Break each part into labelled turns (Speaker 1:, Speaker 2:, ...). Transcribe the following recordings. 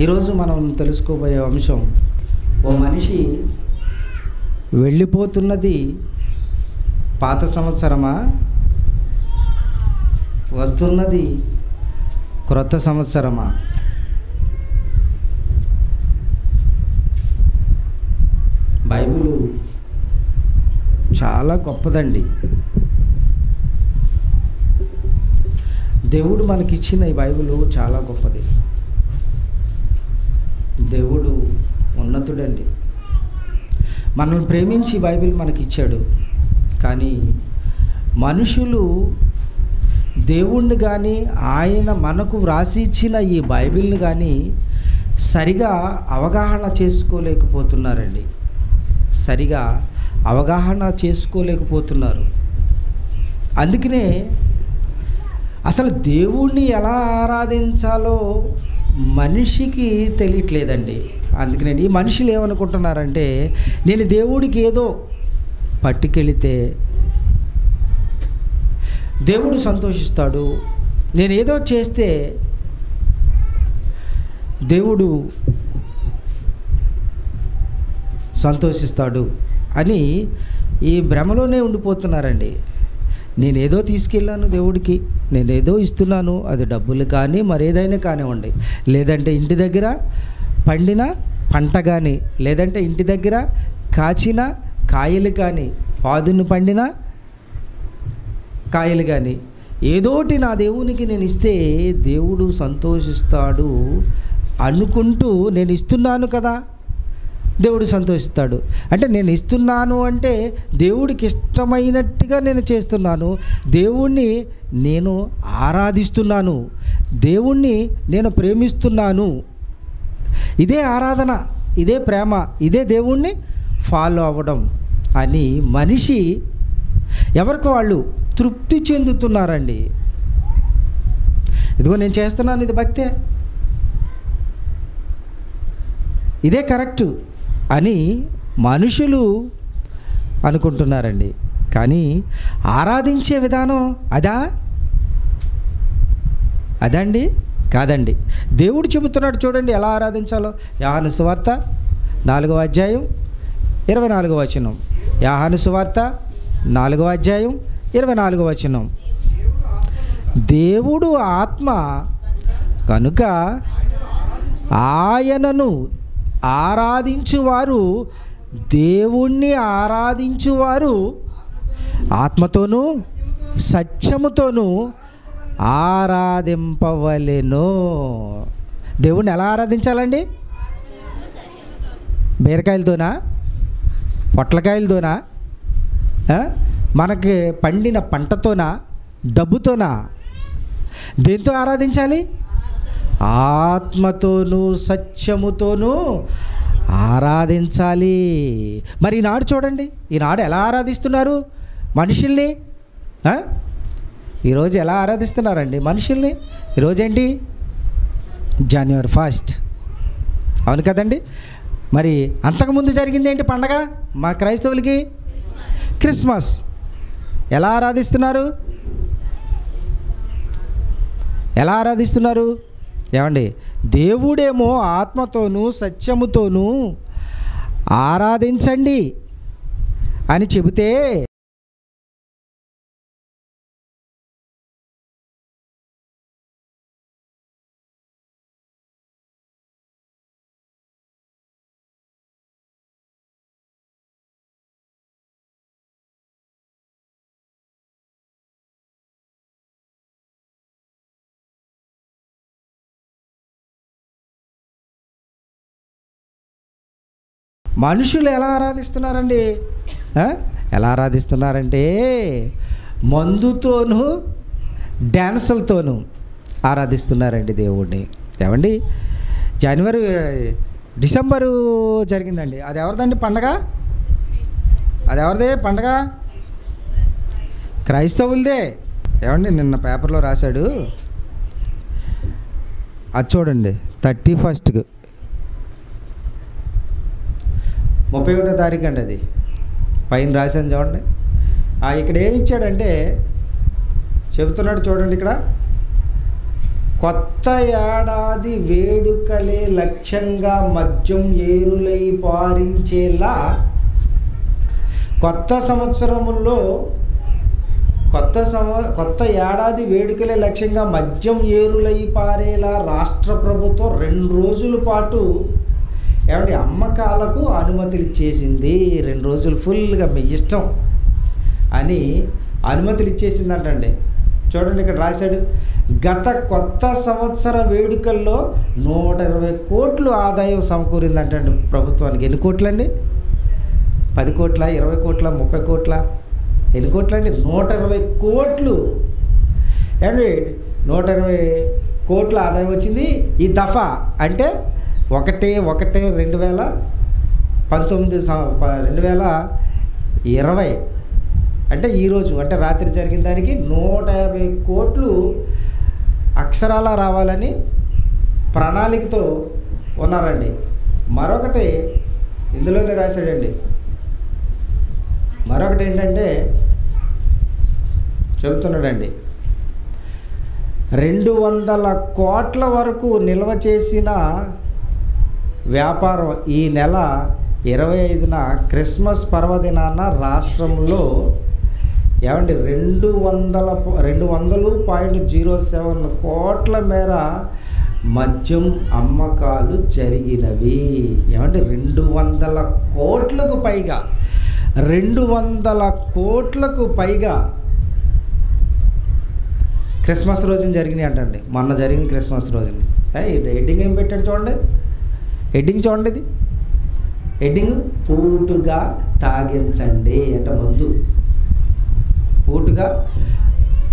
Speaker 1: ఈరోజు మనం తెలుసుకోబోయే అంశం, ఓ మనిషి వెళ్ళిపోతున్నది పాత సంవత్సరమా, వస్తున్నది క్రొత్త సంవత్సరమా? బైబిల్ చాలా గొప్పదండి. దేవుడు మనకిచ్చిన ఈ బైబిల్ చాలా గొప్పది. దేవుడు ఉన్నతుడండి. మనల్ని ప్రేమించి బైబిల్ మనకిచ్చాడు. కానీ మనుషులు దేవుణ్ణి కానీ ఆయన మనకు వ్రాసి ఇచ్చిన ఈ బైబిల్ని కానీ సరిగా అవగాహన చేసుకోలేకపోతున్నారండి. సరిగా అవగాహన చేసుకోలేకపోతున్నారు. అందుకనే అసలు దేవుణ్ణి ఎలా ఆరాధించాలో మనిషికి తెలియట్లేదండి. అందుకనే ఈ మనుషులు ఏమనుకుంటున్నారంటే, నేను దేవుడికి ఏదో పట్టుకెళితే దేవుడు సంతోషిస్తాడు, నేను ఏదో చేస్తే దేవుడు సంతోషిస్తాడు అని ఈ భ్రమలోనే ఉండిపోతున్నారండి. నేనేదో తీసుకెళ్ళాను దేవుడికి, నేనేదో ఇస్తున్నాను, అది డబ్బులు కానీ మరేదైనా కానివ్వండి, లేదంటే ఇంటి దగ్గర పండిన పంట కానీ, లేదంటే ఇంటి దగ్గర కాచిన కాయలు కానీ, పాదును పండిన కాయలు కానీ, ఏదోటి నా దేవునికి నేను ఇస్తే దేవుడు సంతోషిస్తాడు అనుకుంటూ, నేను ఇస్తున్నాను కదా దేవుడు సంతోషిస్తాడు అంటే, నేను ఇస్తున్నాను అంటే దేవుడికి ఇష్టమైనట్టుగా నేను చేస్తున్నాను, దేవుణ్ణి నేను ఆరాధిస్తున్నాను, దేవుణ్ణి నేను ప్రేమిస్తున్నాను. ఇదే ఆరాధన, ఇదే ప్రేమ, ఇదే దేవుణ్ణి ఫాలో అవ్వడం అని మనిషి ఎవరికి వాళ్ళు తృప్తి చెందుతున్నారండి. ఇదిగో నేను చేస్తున్నాను, ఇది భక్తే, ఇదే కరెక్టు అని మనుషులు అనుకుంటున్నారండి. కానీ ఆరాధించే విధానం అదండి కాదండి. దేవుడు చెబుతున్నాడు చూడండి ఎలా ఆరాధించాలో. యోహాను సువార్త 4వ అధ్యాయం 24వ వచనం. యోహాను సువార్త 4వ అధ్యాయం 24వ వచనం. దేవుడు ఆత్మ కనుక ఆయనను ఆరాధించువారు, దేవుణ్ణి ఆరాధించువారు ఆత్మతోనూ సత్యముతోనూ ఆరాధింపవలెను. దేవుణ్ణి ఎలా ఆరాధించాలండి? బీరకాయలతోనా, పొట్లకాయలతోనా, మనకి పండిన పంటతోనా, డబ్బుతోనా? దేంతో ఆరాధించాలి? ఆత్మతోనూ సత్యముతోనూ ఆరాధించాలి. మరి ఈనాడు చూడండి, ఈనాడు ఎలా ఆరాధిస్తున్నారు మనుషుల్ని? ఈరోజు ఎలా ఆరాధిస్తున్నారండి మనుషుల్ని? ఈరోజేంటి? జనవరి 1 అవును కదండి. మరి అంతకుముందు జరిగింది ఏంటి పండగ మా క్రైస్తవులకి? క్రిస్మస్. ఎలా ఆరాధిస్తున్నారు? ఎలా ఆరాధిస్తున్నారు ఏమండి? దేవుడేమో ఆత్మతోనూ సత్యముతోనూ ఆరాధించండి అని చెబితే, మనుషులు ఎలా ఆరాధిస్తున్నారండి? ఎలా ఆరాధిస్తున్నారంటే మందుతోనూ డ్యాన్సులతోనూ ఆరాధిస్తున్నారండి దేవుడిని. ఏమండి, డిసెంబరు జరిగిందండి, అది ఎవరిదండి పండగ? అది ఎవరిదే పండగ? క్రైస్తవులదే. ఏమండి, నిన్న పేపర్లో రాశాడు, అది చూడండి 31st 31వ తారీఖు అండి, అది పైన రాశాను చూడండి. ఇక్కడ ఏమి ఇచ్చాడంటే చెబుతున్నాడు చూడండి, ఇక్కడ కొత్త ఏడాది వేడుకలే లక్ష్యంగా మద్యం ఏరులై పారించేలా, కొత్త సంవత్సరములో కొత్త ఏడాది వేడుకలే లక్ష్యంగా మద్యం ఏరులై పారేలా రాష్ట్ర ప్రభుత్వం 2 రోజుల పాటు ఏమంటే అమ్మకాలకు అనుమతులు ఇచ్చేసింది. 2 రోజులు ఫుల్గా మీ ఇష్టం అని అనుమతులు ఇచ్చేసిందంటండి. చూడండి ఇక్కడ రాశాడు, గత కొత్త సంవత్సర వేడుకల్లో 120 కోట్లు ఆదాయం సమకూరిందంటండి ప్రభుత్వానికి. ఎన్ని కోట్లండి? 10 కోట్ల, 20 కోట్ల, 30 కోట్ల? ఎన్ని కోట్లండి? 120 కోట్లు. ఏమండి 120 కోట్ల ఆదాయం వచ్చింది ఈ దఫా. అంటే 1/1/2019 2020 అంటే ఈరోజు, అంటే రాత్రి జరిగిన దానికి 150 కోట్లు అక్షరాలా రావాలని ప్రణాళికతో ఉన్నారండి. మరొకటి ఇందులోనే రాశాడండి. మరొకటి ఏంటంటే చెబుతున్నాడండి, 200 కోట్ల వరకు నిల్వ చేసిన వ్యాపారం ఈ నెల 25న క్రిస్మస్ పర్వదినాన రాష్ట్రంలో ఏమండి 200.07 కోట్ల మేర మద్యం అమ్మకాలు జరిగినవి. ఏమంటే 200 కోట్లకు పైగా 200 కోట్లకు పైగా క్రిస్మస్ రోజున జరిగినాయి అంటండి. మొన్న జరిగిన క్రిస్మస్ రోజున. హెడ్డింగ్ ఏం పెట్టాడు చూడండి, హెడ్డింగ్ చూడండి. ఇది హెడ్డింగ్ పూటుగా తాగించండి అంటే మందు పూటుగా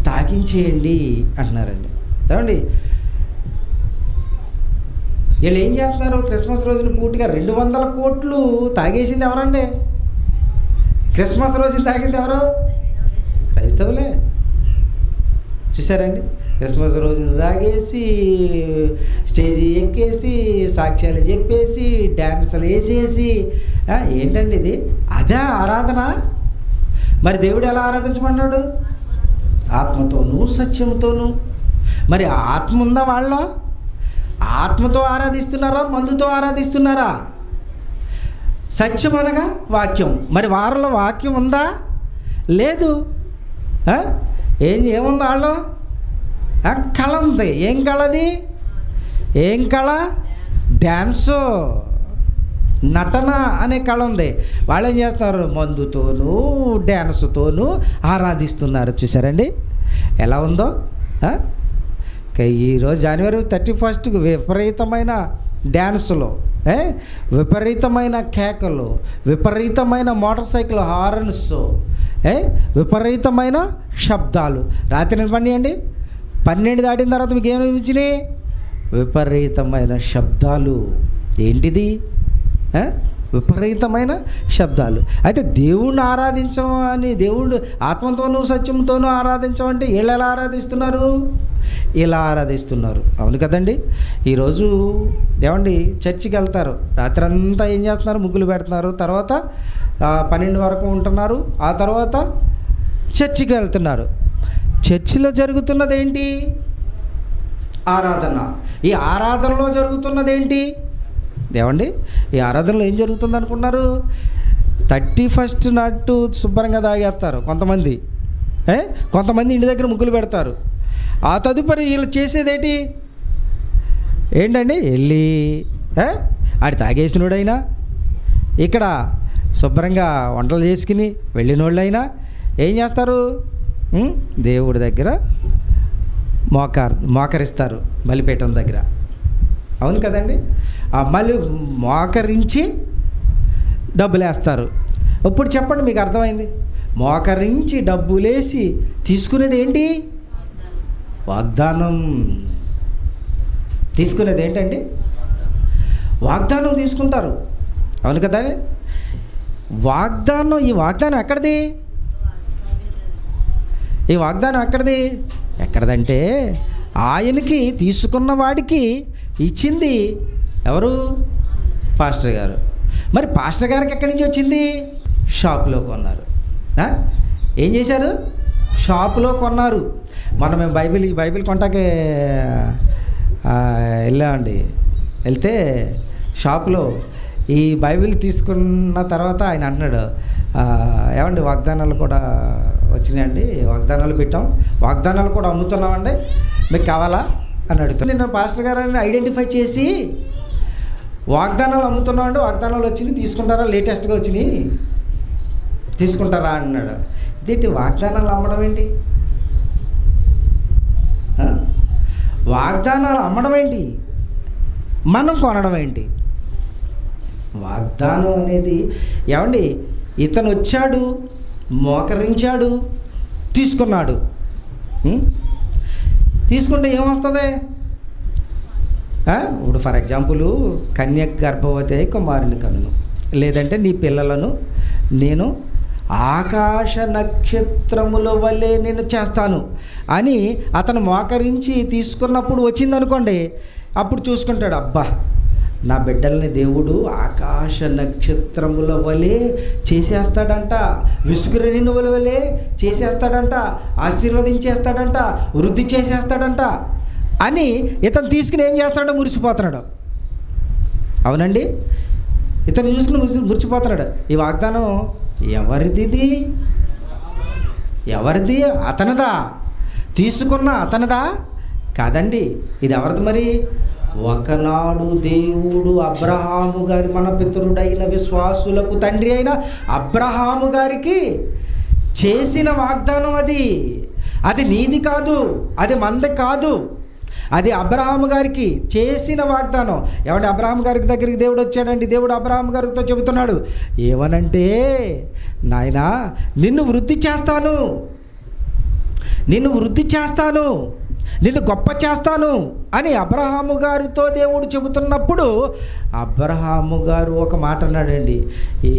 Speaker 1: తాగించేయండి అంటున్నారండి. ఏమండి వీళ్ళు ఏం చేస్తున్నారు? క్రిస్మస్ రోజున పూటుగా 200 కోట్లు తాగేసింది ఎవరండి? క్రిస్మస్ రోజున తాగింది ఎవరు? క్రైస్తవులే. చూసారండి, క్రిస్మస్ రోజున తాగేసి స్టేజీ ఎక్కేసి సాక్ష్యాలు చెప్పేసి డ్యాన్సులు వేసేసి ఏంటండి ఇది? అదే ఆరాధన? మరి దేవుడు ఎలా ఆరాధించమన్నాడు? ఆత్మతోనూ సత్యంతోనూ. మరి ఆత్మ ఉందా వాళ్ళ? ఆత్మతో ఆరాధిస్తున్నారా, మందుతో ఆరాధిస్తున్నారా? సత్యం అనగా వాక్యం. మరి వారిలో వాక్యం ఉందా? లేదు. ఏముంది వాళ్ళు? కళ ఉంది. ఏం కళది? ఏం కళ? డ్యాన్సు, నటన అనే కళ ఉంది. వాళ్ళు ఏం చేస్తున్నారు? మందుతోనూ డ్యాన్సుతోనూ ఆరాధిస్తున్నారు. చూసారండి ఎలా ఉందో? ఈరోజు జనవరి 31కు విపరీతమైన డ్యాన్సులు, విపరీతమైన కేకలు, విపరీతమైన మోటార్ సైకిల్ హార్న్స్, విపరీతమైన శబ్దాలు. రాత్రి పనియండి 12 దాటిన తర్వాత మీకు ఏమి ఇచ్చినాయి? విపరీతమైన శబ్దాలు. ఏంటిది? విపరీతమైన శబ్దాలు. అయితే దేవుణ్ణి ఆరాధించమని, దేవుడు ఆత్మతోనూ సత్యంతోనూ ఆరాధించమంటే వీళ్ళు ఎలా ఆరాధిస్తున్నారు? ఇలా ఆరాధిస్తున్నారు. అవును కదండి. ఈరోజు ఏమండి చర్చికి వెళ్తారు, రాత్రి అంతా ఏం చేస్తున్నారు? ముగ్గులు పెడుతున్నారు, తర్వాత 12 వరకు ఉంటున్నారు, ఆ తర్వాత చర్చికి వెళ్తున్నారు. చర్చిలో జరుగుతున్నది ఏంటి? ఆరాధన. ఈ ఆరాధనలో జరుగుతున్నది ఏంటి? ఏమండి ఈ ఆరాధనలో ఏం జరుగుతుంది అనుకున్నారు? 31st నాటు శుభ్రంగా తాగేస్తారు కొంతమంది, కొంతమంది ఇంటి దగ్గర ముగ్గులు పెడతారు. ఆ తదుపరి వీళ్ళు చేసేదేంటి? ఏంటండి? వెళ్ళి ఆడి తాగేసినోడైనా, ఇక్కడ శుభ్రంగా వంటలు చేసుకుని వెళ్ళినోళ్ళైనా ఏం చేస్తారు? దేవుడి దగ్గర మోకరిస్తారు బలిపీఠం దగ్గర. అవును కదండి. ఆ మళ్ళీ మోకరించి డబ్బులు వేస్తారు. ఇప్పుడు చెప్పండి, మీకు అర్థమైంది? మోకరించి డబ్బులేసి తీసుకునేది ఏంటి? వాగ్దానం. తీసుకునేది ఏంటండి? వాగ్దానం తీసుకుంటారు. అవును కదా. వాగ్దానం. ఈ వాగ్దానం ఎక్కడిది? ఈ వాగ్దానం ఎక్కడిది? ఎక్కడదంటే ఆయనకి తీసుకున్న వాడికి ఇచ్చింది ఎవరు? పాస్టర్ గారు. మరి పాస్టర్ గారికి ఎక్కడి నుంచి వచ్చింది? షాప్లో కొన్నారు. ఏం చేశారు? షాపులో కొన్నారు. మేము బైబిల్ కొంటాకే వెళ్ళామండి. వెళ్తే షాపులో ఈ బైబిల్ తీసుకున్న తర్వాత ఆయన అంటున్నాడు, ఏమండి వాగ్దానాలు కూడా వచ్చినాయండి, వాగ్దానాలు పెట్టాం, వాగ్దానాలు కూడా అమ్ముతున్నామండి, మీకు కావాలా అని అడుగుతాను. నేను పాస్టర్ గారిని ఐడెంటిఫై చేసి వాగ్దానాలు అమ్ముతున్నామండి, వాగ్దానాలు వచ్చినాయి తీసుకుంటారా, లేటెస్ట్గా వచ్చినాయి తీసుకుంటారా అన్నాడు. ఇదేంటి వాగ్దానాలు అమ్మడం ఏంటి? వాగ్దానాలు అమ్మడం ఏంటి, మనం కొనడం ఏంటి? వాగ్దానం అనేది ఏమండి, ఇతను వచ్చాడు, మోకరించాడు, తీసుకున్నాడు. తీసుకుంటే ఏమొస్తుంది? ఇప్పుడు ఫర్ ఎగ్జాంపుల్ కన్య గర్భవతి అయి కుమారుని కనును, లేదంటే నీ పిల్లలను నేను ఆకాశ నక్షత్రముల వలె నేను చేస్తాను అని అతను మోకరించి తీసుకున్నప్పుడు వచ్చిందనుకోండి, అప్పుడు చూసుకుంటాడు, అబ్బా నా బిడ్డల్ని దేవుడు ఆకాశ నక్షత్రముల వలె చేసేస్తాడంట, విసుగురేణువుల వలె చేసేస్తాడంట, ఆశీర్వదించేస్తాడంట, వృద్ధి చేసేస్తాడంట అని ఇతను తీసుకుని ఏం చేస్తాడో మురిసిపోతున్నాడు. అవునండి, ఇతను చూసుకుని మురిసిపోతున్నాడు. ఈ వాగ్దానం ఎవరిది? ఎవరిది? అతనిదా? తీసుకున్న అతనిదా? కాదండి. ఇది ఎవరిది మరి? ఒకనాడు దేవుడు అబ్రహాము గారి, మన పితరుడైన విశ్వాసులకు తండ్రి అయిన అబ్రహాము గారికి చేసిన వాగ్దానం అది. అది నీది కాదు, అది మంది కాదు, అది అబ్రహాము గారికి చేసిన వాగ్దానం. ఏమంటే అబ్రహాము గారికి దగ్గరికి దేవుడు వచ్చాడండి. దేవుడు అబ్రహాము గారితో చెబుతున్నాడు ఏమనంటే, నాయనా నిన్ను వృద్ధి చేస్తాను, నిన్ను వృద్ధి చేస్తాను, నిన్ను గొప్ప చేస్తాను అని అబ్రహాము గారితో దేవుడు చెబుతున్నప్పుడు అబ్రహాము గారు ఒక మాట అన్నాడండి,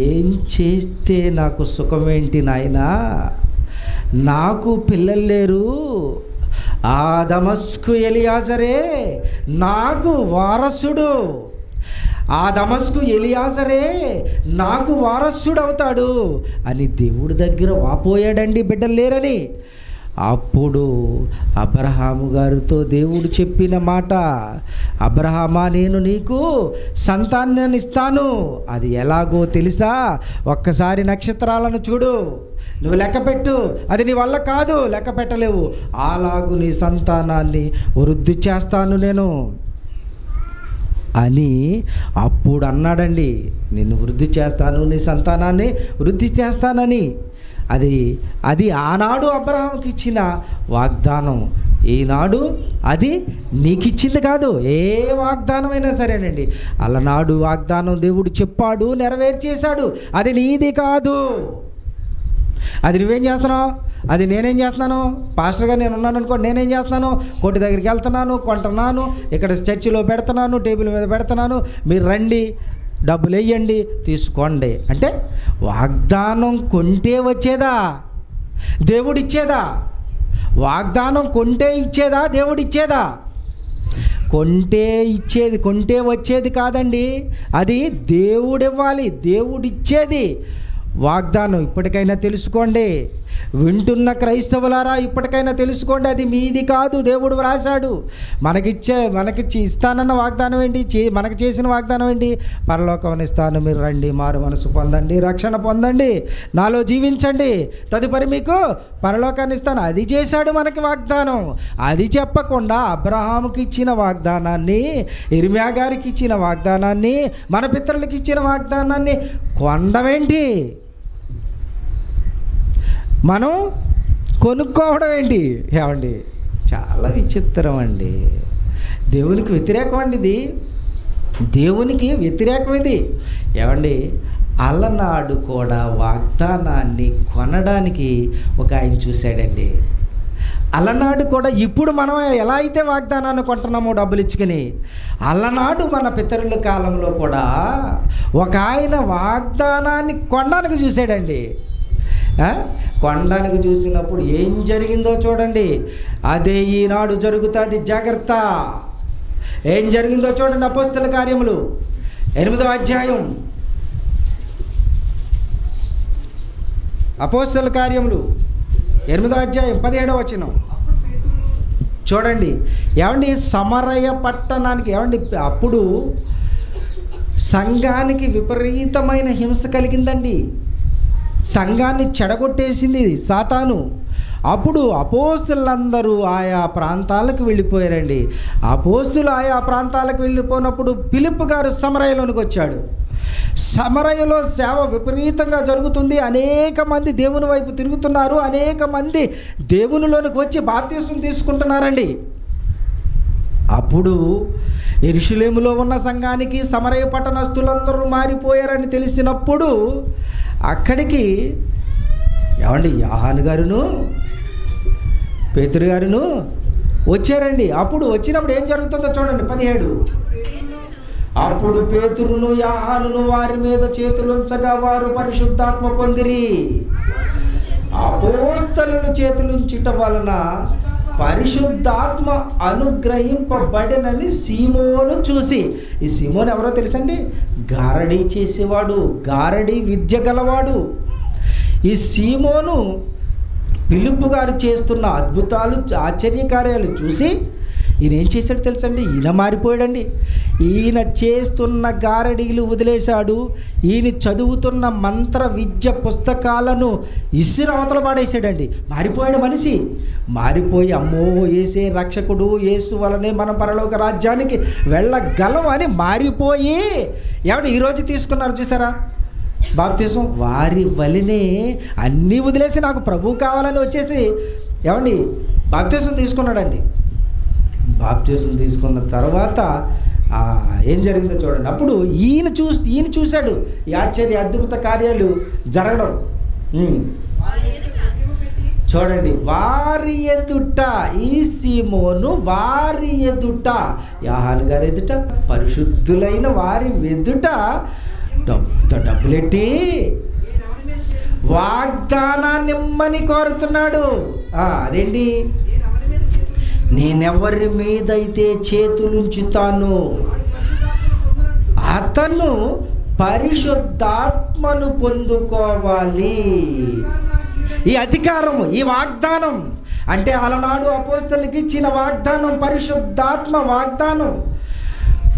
Speaker 1: ఏం చేస్తే నాకు సుఖమేంటి నాయనా, నాకు పిల్లలు లేరు, ఆ దమస్కు ఎలియాజరే నాకు వారసుడు, ఆ దమస్కు ఎలియాజరే నాకు వారసుడు అవుతాడు అని దేవుడి దగ్గర వాపోయాడండి, బిడ్డలు లేరని. అప్పుడు అబ్రహాము గారితో దేవుడు చెప్పిన మాట, అబ్రహామా నేను నీకు సంతానాన్ని ఇస్తాను, అది ఎలాగో తెలుసా, ఒక్కసారి నక్షత్రాలను చూడు, నువ్వు లెక్క పెట్టు, అది నీ వల్ల కాదు, లెక్క పెట్టలేవు, అలాగూ నీ సంతానాన్ని వృద్ధి చేస్తాను నేను అని అప్పుడు అన్నాడండి. నిన్ను వృద్ధి చేస్తాను, నీ సంతానాన్ని వృద్ధి చేస్తానని. అది ఆనాడు అబ్రహాముకి ఇచ్చిన వాగ్దానం. ఈనాడు అది నీకు ఇచ్చింది కాదు. ఏ వాగ్దానమైనా సరేనండి, అలనాడు వాగ్దానం దేవుడు చెప్పాడు, నెరవేర్చేశాడు, అది నీది కాదు. అది నువ్వేం చేస్తున్నావు? అది నేనేం చేస్తున్నాను? పాస్టర్గా నేను ఉన్నాను అనుకోండి, నేనేం చేస్తున్నాను? కోటి దగ్గరికి వెళ్తున్నాను, కొంటున్నాను, ఇక్కడ చర్చిలో పెడుతున్నాను, టేబుల్ మీద పెడుతున్నాను, మీరు రండి, డబ్బులు వేయండి, తీసుకోండి అంటే వాగ్దానం కొంటే వచ్చేదా? దేవుడిచ్చేదా? వాగ్దానం కొంటే ఇచ్చేదా? దేవుడిచ్చేదా? కొంటే వచ్చేది కాదండి, అది దేవుడివ్వాలి, దేవుడిచ్చేది వాగ్దానం. ఇప్పటికైనా తెలుసుకోండి, వింటున్న క్రైస్తవులారా, ఇప్పటికైనా తెలుసుకోండి, అది మీది కాదు, దేవుడు వ్రాశాడు. మనకిచ్చి ఇస్తానన్న వాగ్దానం ఏంటి? మనకి చేసిన వాగ్దానం ఏంటి? పరలోకం ఇస్తాను, మీరు రండి, మారు మనసు పొందండి, రక్షణ పొందండి, నాలో జీవించండి, తదుపరి మీకు పరలోకాన్ని ఇస్తాను. అది చేశాడు మనకి వాగ్దానం. అది చెప్పకుండా అబ్రహాముకి ఇచ్చిన వాగ్దానాన్ని, ఇర్మియా గారికి ఇచ్చిన వాగ్దానాన్ని, మన పితరులకు ఇచ్చిన వాగ్దానాన్ని కొండమేంటి? మనం కొనుక్కోవడం ఏంటి? ఏమండి, చాలా విచిత్రం అండి. దేవునికి వ్యతిరేకం అండి ఇది, దేవునికి వ్యతిరేకం ఇది. ఏమండి, అలనాడు కూడా వాగ్దానాన్ని కొనడానికి ఒక ఆయన చూశాడండి. అలనాడు కూడా ఇప్పుడు మనం ఎలా అయితే వాగ్దానాన్ని కొంటున్నామో డబ్బులు ఇచ్చుకుని, అలనాడు మన పితరుల కాలంలో కూడా ఒక ఆయన వాగ్దానాన్ని కొనడానికి చూశాడండి. కొండానికి చూసినప్పుడు ఏం జరిగిందో చూడండి. అదే ఈనాడు జరుగుతుంది, జాగ్రత్త. ఏం జరిగిందో చూడండి. అపోస్తల కార్యములు 8వ అధ్యాయం. అపోస్తల కార్యములు 8వ అధ్యాయం 17వ వచనం చూడండి. ఏమండి సమరయ పట్టణానికి ఏమండి అప్పుడు సంఘానికి విపరీతమైన హింస కలిగిందండి. సంఘాన్ని చెడగొట్టేసింది సాతాను. అప్పుడు అపోస్తులందరూ ఆయా ప్రాంతాలకు వెళ్ళిపోయారండి. అపోస్తులు ఆయా ప్రాంతాలకు వెళ్ళిపోయినప్పుడు ఫిలిప్పు గారు సమరయలోనికి వచ్చాడు. సమరయలో సేవ విపరీతంగా జరుగుతుంది. అనేక మంది దేవుని వైపు తిరుగుతున్నారు. అనేక మంది దేవునిలోనికి వచ్చి బాప్తిసం తీసుకుంటున్నారండి. అప్పుడు యెరూషలేములో ఉన్న సంఘానికి సమరయ పట్టణస్థులందరూ మారిపోయారని తెలిసినప్పుడు అక్కడికి ఏమండి యోహాను గారును పేతురు గారును వచ్చారండి. అప్పుడు వచ్చినప్పుడు ఏం జరుగుతుందో చూడండి 17. అప్పుడు పేతురును యోహానును వారి మీద చేతులుంచగా వారు పరిశుద్ధాత్మ పొందిరి. అపోస్తలుల చేతులుంచుట వలన పరిశుద్ధాత్మ అనుగ్రహింపబడినని సీమోను చూసి, ఈ సీమోను ఎవరో తెలుసండి? గారడీ చేసేవాడు, గారడీ విద్య గలవాడు. ఈ సీమోను ఫిలిప్పు గారు చేస్తున్న అద్భుతాలు ఆశ్చర్యకార్యాలు చూసి ఈయన ఏం చేశాడు తెలుసండి? ఈయన మారిపోయాడండి. ఈయన చేస్తున్న గారడీలు వదిలేశాడు. ఈయన చదువుతున్న మంత్ర విద్య పుస్తకాలను అవతల పాడేశాడండి. మారిపోయాడు మనిషి. మారిపోయి అమ్మో యేసే రక్షకుడు, యేసు వలనే మనం పరలోక రాజ్యానికి వెళ్ళగలం అని మారిపోయి ఏమంటే ఈరోజు తీసుకున్నారు చూసారా బాప్తిసం? వారి వలనే అన్నీ వదిలేసి నాకు ప్రభువు కావాలని వచ్చేసి ఏమండి బాప్తిసం తీసుకున్నాడండి. బాప్తిసం తీసుకున్న తర్వాత ఏం జరిగిందో చూడండి. అప్పుడు ఈయన చూశాడు ఈ ఆశ్చర్య అద్భుత కార్యాలు జరగడం. చూడండి, వారి ఎదుట ఈ సీమోను వారి ఎదుట యోహాను గారి ఎదుట పరిశుద్ధులైన వారి ఎదుట డబ్బులెట్టి వాగ్దానాన్ని ఇమ్మని కోరుతున్నాడు. అదేంటి? నేనెవరి మీదైతే చేతులుంచుతాను అతను పరిశుద్ధాత్మను పొందుకోవాలి. ఈ అధికారము, ఈ వాగ్దానం అంటే అలనాడు అపోస్తలులకు ఇచ్చిన వాగ్దానం, పరిశుద్ధాత్మ వాగ్దానం.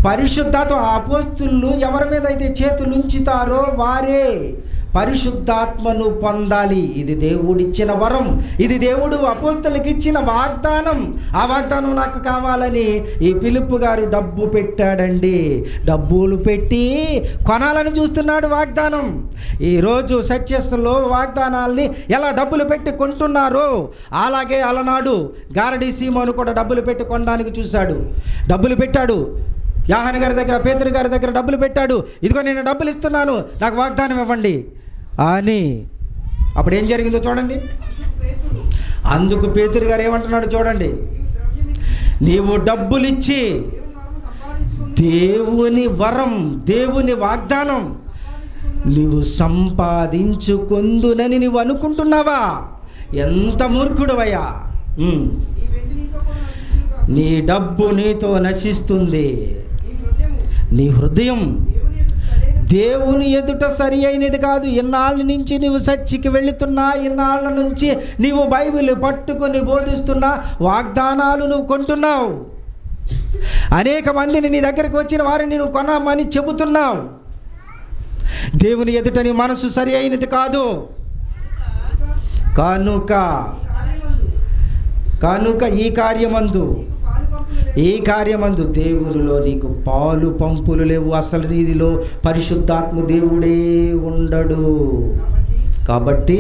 Speaker 1: పరిశుద్ధాత్మ అపోస్తలులు ఎవరి మీద అయితే చేతులుంచుతారో వారే పరిశుద్ధాత్మను పొందాలి. ఇది దేవుడిచ్చిన వరం, ఇది దేవుడు అపోస్తలులకు ఇచ్చిన వాగ్దానం. ఆ వాగ్దానం నాకు కావాలని ఈ ఫిలిప్పు గారు డబ్బు పెట్టాడండి. డబ్బులు పెట్టి కొనాలని చూస్తున్నాడు వాగ్దానం. ఈరోజు సక్సెస్లో వాగ్దానాల్ని ఎలా డబ్బులు పెట్టి కొంటున్నారో అలాగే అలనాడు గారడీ సీమోను కూడా డబ్బులు పెట్టి కొనడానికి చూశాడు. డబ్బులు పెట్టాడు. యోహాను గారి దగ్గర, పేతురు గారి దగ్గర డబ్బులు పెట్టాడు. ఇదిగో నేను డబ్బులు ఇస్తున్నాను, నాకు వాగ్దానం ఇవ్వండి అని. అప్పుడు ఏం జరిగిందో చూడండి. అందుకు పేతురు గారు ఏమంటున్నాడు చూడండి. నీవు డబ్బులు ఇచ్చి దేవుని వరం, దేవుని వాగ్దానం నీవు సంపాదించుకొందునని నీవు అనుకుంటున్నావా? ఎంత మూర్ఖుడవయ్యా! నీ డబ్బు నీతో నశిస్తుంది. నీ హృదయం దేవుని ఎదుట సరి అయినది కాదు. ఇన్నాళ్ళ నుంచి నీవు చర్చికి వెళుతున్నా, ఇన్నాళ్ళ నుంచి నీవు బైబిల్ పట్టుకొని బోధిస్తున్నా, వాగ్దానాలు నువ్వు కొంటున్నావు. అనేక మందిని నీ దగ్గరికి వచ్చిన వారిని నువ్వు కొనమని చెబుతున్నావు. దేవుని ఎదుట నీ మనసు సరి అయినది కాదు. కనుక ఈ కార్యమందు దేవునిలో నీకు పాలు పంపులు లేవు. అసలు నీదిలో పరిశుద్ధాత్మ దేవుడే ఉండడు. కాబట్టి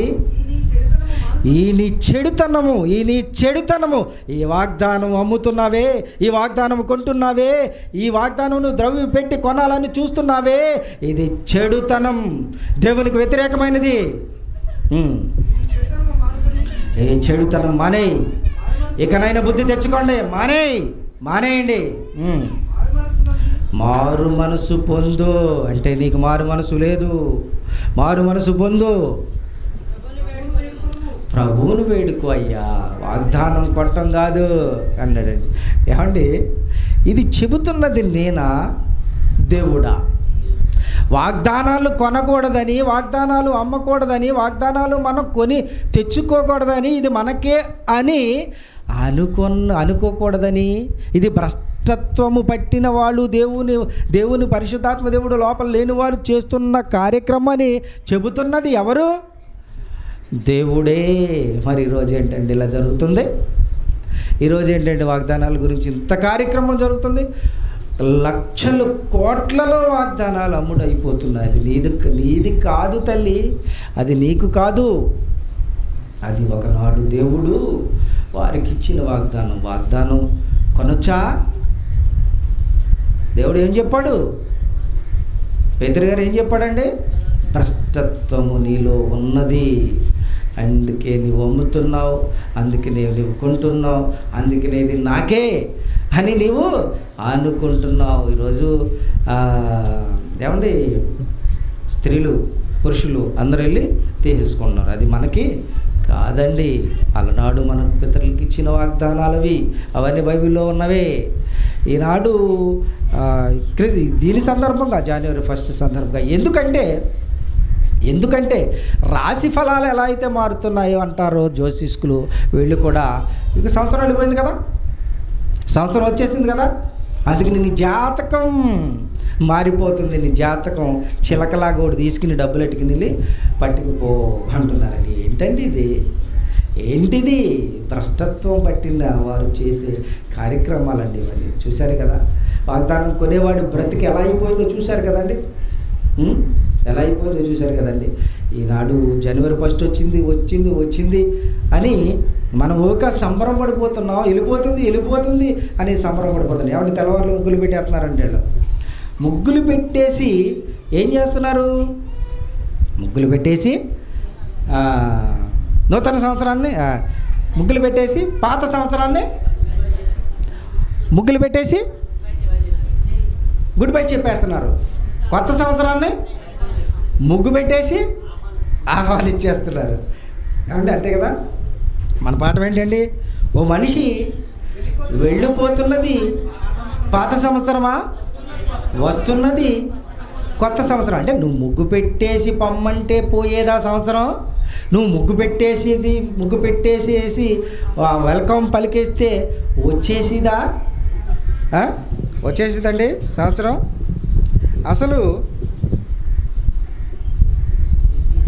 Speaker 1: ఈ నీ చెడుతనము, ఈ వాగ్దానం అమ్ముతున్నావే, ఈ వాగ్దానం కొంటున్నావే, ఈ వాగ్దానం నువ్వు ద్రవ్యం పెట్టి కొనాలని చూస్తున్నావే, ఇది చెడుతనం, దేవునికి వ్యతిరేకమైనది. ఈ చెడుతనం మానేయి. ఇకనైనా బుద్ధి తెచ్చుకోండి. మానేయండి. మారు మనసు పొందు అంటే నీకు మారు మనసు లేదు. మారు మనసు పొందు, ప్రభువును వేడుకో అయ్యా, వాగ్దానం కొట్టం కాదు అన్నాడండి. ఏమండి, ఇది చెబుతున్నది నేనా దేవుడా? వాగ్దానాలు కొనకూడదని, వాగ్దానాలు అమ్మకూడదని, వాగ్దానాలు మనం కొని తెచ్చుకోకూడదని, ఇది మనకే అని అనుకోకూడదని, ఇది భ్రష్టత్వము పట్టిన వాళ్ళు, దేవుని పరిశుద్ధాత్మ దేవుడు లోపల లేని వారు చేస్తున్న కార్యక్రమాన్ని చెబుతున్నది ఎవరు? దేవుడే. మరి ఈరోజు ఏంటండి ఇలా జరుగుతుంది? ఈరోజు ఏంటంటే వాగ్దానాల గురించి ఇంత కార్యక్రమం జరుగుతుంది. లక్షలు కోట్లలో వాగ్దానాలు అమ్ముడైపోతున్నాయి. అది నీది కాదు తల్లి, అది నీకు కాదు. అది ఒకనాడు దేవుడు వారికి ఇచ్చిన వాగ్దానం కొనొచ్చా? దేవుడు ఏం చెప్పాడు? పేతురు గారు ఏం చెప్పాడండి? భ్రష్టత్వము నీలో ఉన్నది, అందుకే నువ్వు అమ్ముతున్నావు, అందుకే నువ్వు కొంటున్నావు, అందుకనే ఇది నాకే అని నీవు అనుకుంటున్నావు. ఈరోజు ఏమండి, స్త్రీలు పురుషులు అందరూ వెళ్ళి తీసేసుకుంటున్నారు. అది మనకి కాదండి. అలనాడు మన పితరులకి ఇచ్చిన వాగ్దానాలు అవన్నీ బైబిల్లో ఉన్నవే. ఈనాడు దీని సందర్భంగా జనవరి 1 సందర్భంగా ఎందుకంటే రాశి ఫలాలు ఎలా అయితే మారుతున్నాయో అంటారో జ్యోతిష్కులు, వీళ్ళు కూడా ఇక సంవత్సరం వెళ్ళిపోయింది కదా, సంవత్సరం వచ్చేసింది కదా, అందుకని నీ జాతకం మారిపోతుంది. నీ జాతకం చిలకలాగా ఒకటి తీసుకుని డబ్బులు ఎట్టుకుని పట్టుకుపో అంటున్నారండి. ఏంటిది? భ్రష్టత్వం పట్టిన వారు చేసే కార్యక్రమాలండి ఇవన్నీ. చూశారు కదా, వాగ్దానం కొనేవాడు బ్రతికి ఎలా అయిపోయిందో చూశారు కదండి, ఎలా అయిపోయిందో చూశారు కదండి. ఈనాడు జనవరి 1 వచ్చింది అని మనం ఒక సంబరం పడిపోతున్నాం. వెళ్ళిపోతుంది అని సంబరం పడిపోతున్నాం. ఎవరి తెల్లవారులు ముగ్గులు పెట్టేస్తున్నారండి. వీళ్ళు ముగ్గులు పెట్టేసి ఏం చేస్తున్నారు? ముగ్గులు పెట్టేసి నూతన సంవత్సరాన్ని ముగ్గులు పెట్టేసి, పాత సంవత్సరాన్ని ముగ్గులు పెట్టేసి గుడ్ బై చెప్పేస్తున్నారు. కొత్త సంవత్సరాన్ని ముగ్గు పెట్టేసి ఆహ్వానించేస్తున్నారు. ఏమంటే అంతే కదా. మన పాఠం ఏంటండి? ఓ మనిషి వెళ్ళిపోతున్నది పాత సంవత్సరమా, వస్తున్నది కొత్త సంవత్సరం. అంటే నువ్వు ముగ్గు పెట్టేసి పొమ్మంటే పోయేదా సంవత్సరం? నువ్వు ముగ్గు పెట్టేసేసి వెల్కమ్ పలికేస్తే వచ్చేసిదండి సంవత్సరం. అసలు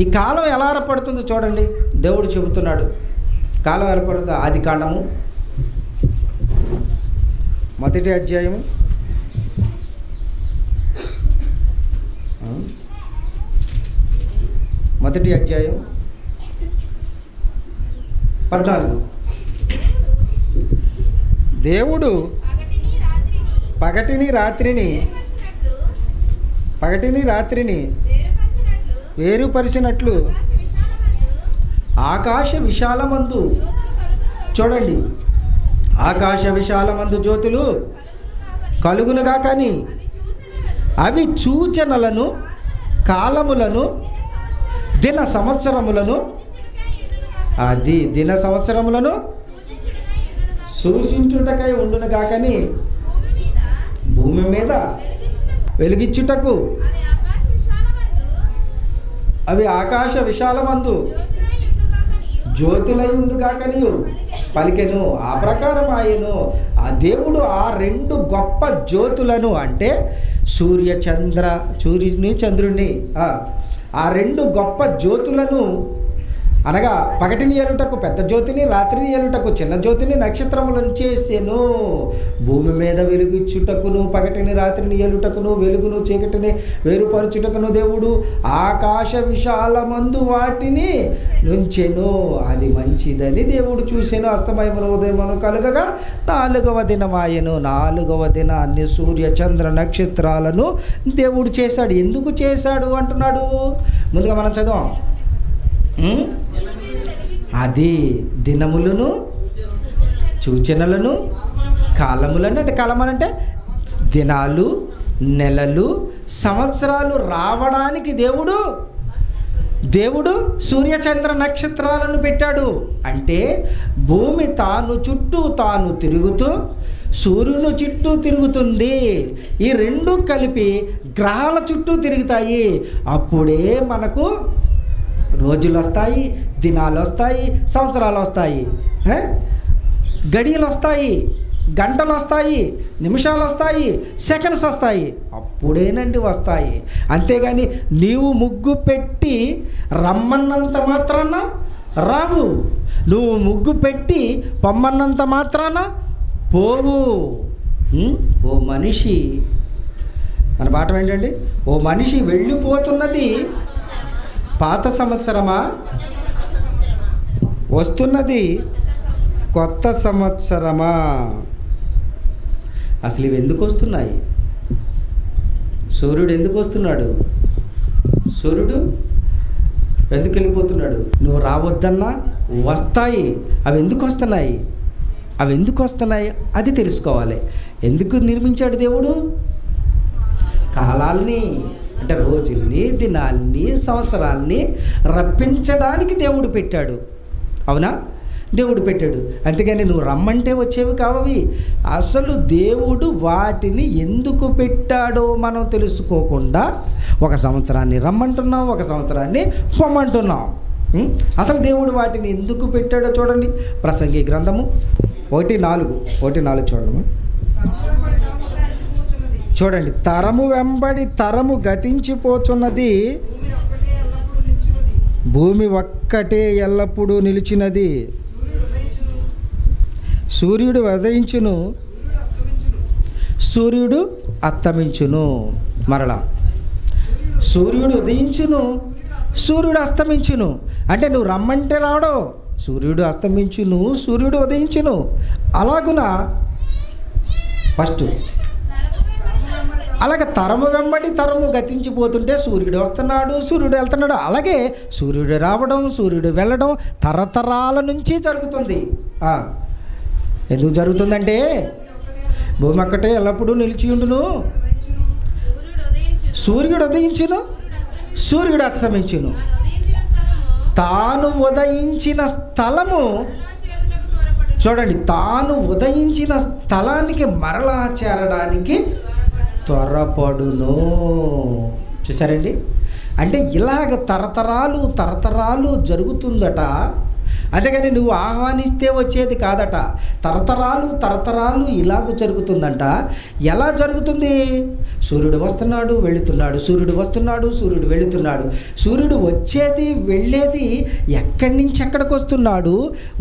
Speaker 1: ఈ కాలం ఎలా ఏర్పడుతుందో చూడండి. దేవుడు చెబుతున్నాడు కాలం ఏర్పడుతుంది. ఆదికాండము 1వ అధ్యాయము 14. దేవుడు పగటిని రాత్రిని వేరుపరిచినట్లు ఆకాశ విశాలమందు, చూడండి, ఆకాశ విశాలమందు జ్యోతులు కలుగునుగా కానీ అవి సూచనలను, కాలములను, దిన సంవత్సరములను సూచించుటకై ఉండునుగా కానీ భూమి మీద వెలిగించుటకు అవి ఆకాశ విశాలమందు జ్యోతులై ఉండుగా కానీ పలికెను. ఆ ప్రకారం ఆయను ఆ దేవుడు ఆ 2 గొప్ప జ్యోతులను, అంటే సూర్యుని చంద్రుణ్ణి, ఆ 2 గొప్ప జ్యోతులను, అనగా పగటిని ఏలుటకు పెద్ద జ్యోతిని, రాత్రిని ఏలుటకు చిన్న జ్యోతిని నక్షత్రములను చేసెను. భూమి మీద వెలుగిచ్చుటకును, పగటిని రాత్రిని ఏలుటకును, వెలుగును చీకటిని వేరుపరచుటకును దేవుడు ఆకాశ విశాలమందు వాటిని నుంచెను. అది మంచిదని దేవుడు చూసెను. అస్తమయమును ఉదయమును కలుగగా 4వ దినమాయెను. 4వ దినాన్ని సూర్య చంద్ర నక్షత్రాలను దేవుడు చేశాడు. ఎందుకు చేశాడు అంటున్నాడు? ముందుగా మనం చదవం. అది దినములను, సూచనలను, కాలములను, అంటే కాలం అంటే దినాలు, నెలలు, సంవత్సరాలు రావడానికి దేవుడు సూర్యచంద్ర నక్షత్రాలను పెట్టాడు. అంటే భూమి తాను చుట్టూ తాను తిరుగుతూ సూర్యుని చుట్టూ తిరుగుతుంది. ఈ రెండు కలిపి గ్రహాల చుట్టూ తిరుగుతాయి. అప్పుడే మనకు రోజులు వస్తాయి, దినాలు వస్తాయి, సంవత్సరాలు వస్తాయి, గడియలు వస్తాయి, గంటలు వస్తాయి, నిమిషాలు వస్తాయి, సెకండ్స్ వస్తాయి. అప్పుడేనండి వస్తాయి. అంతేగాని నీవు ముగ్గు పెట్టి రమ్మన్నంత మాత్రాన రావు. నువ్వు ముగ్గు పెట్టి పొమ్మన్నంత మాత్రాన పోవు. ఓ మనిషి, మన పాఠం ఏంటండి? ఓ మనిషి వెళ్ళిపోతున్నది పాత సంవత్సరమా, వస్తున్నది కొత్త సంవత్సరమా? అసలు ఇవి ఎందుకు వస్తున్నాయి? సూర్యుడు ఎందుకు వస్తున్నాడు? సూర్యుడు ఎందుకు వెళ్ళిపోతున్నాడు? నువ్వు రావద్దన్నా వస్తాయి. అవి ఎందుకు వస్తున్నాయి? అవి ఎందుకు వస్తున్నాయి అది తెలుసుకోవాలి. ఎందుకు నిర్మించాడు దేవుడు? కాలాల్ని, అంటే రోజుల్ని, దినాల్ని, సంవత్సరాల్ని రప్పించడానికి దేవుడు పెట్టాడు. అవునా? దేవుడు పెట్టాడు. అంతేగాని నువ్వు రమ్మంటే వచ్చేవి కావవి. అసలు దేవుడు వాటిని ఎందుకు పెట్టాడో మనం తెలుసుకోకుండా ఒక సంవత్సరాన్ని రమ్మంటున్నాం, ఒక సంవత్సరాన్ని పొమ్మంటున్నాం. అసలు దేవుడు వాటిని ఎందుకు పెట్టాడో చూడండి. ప్రసంగి గ్రంథము 1:4 చూడండి. చూడండి, తరము వెంబడి తరము గతించిపోతున్నది, భూమి ఒక్కటే ఎల్లప్పుడూ నిలిచినది. సూర్యుడు ఉదయించును, సూర్యుడు అస్తమించును. మరలా సూర్యుడు ఉదయించును, సూర్యుడు అస్తమించును. అంటే నువ్వు రమ్మంటే రావడో. సూర్యుడు అస్తమించును, సూర్యుడు ఉదయించును. అలాగున ఫస్ట్ అలాగే తరము వెంబడి తరము గతించిపోతుంటే సూర్యుడు వస్తున్నాడు, సూర్యుడు వెళ్తున్నాడు. అలాగే సూర్యుడు రావడం, సూర్యుడు వెళ్ళడం తరతరాల నుంచి జరుగుతుంది. ఎందుకు జరుగుతుందంటే భూమి ఒక్కటే ఎల్లప్పుడూ నిలిచి ఉండును, సూర్యుడు ఉదయించును, సూర్యుడు అస్తమించును. తాను ఉదయించిన స్థలము, చూడండి, తాను ఉదయించిన స్థలానికి మరలా చేరడానికి త్వరపడును. చూసారండి? అంటే ఇలాగ తరతరాలు జరుగుతుందట. అంతేగాని నువ్వు ఆహ్వానిస్తే వచ్చేది కాదట. తరతరాలు ఇలాగ జరుగుతుందంట. ఎలా జరుగుతుంది? సూర్యుడు వస్తున్నాడు, వెళుతున్నాడు, సూర్యుడు వస్తున్నాడు, సూర్యుడు వెళుతున్నాడు. సూర్యుడు వచ్చేది వెళ్ళేది ఎక్కడి నుంచి ఎక్కడికి వస్తున్నాడు,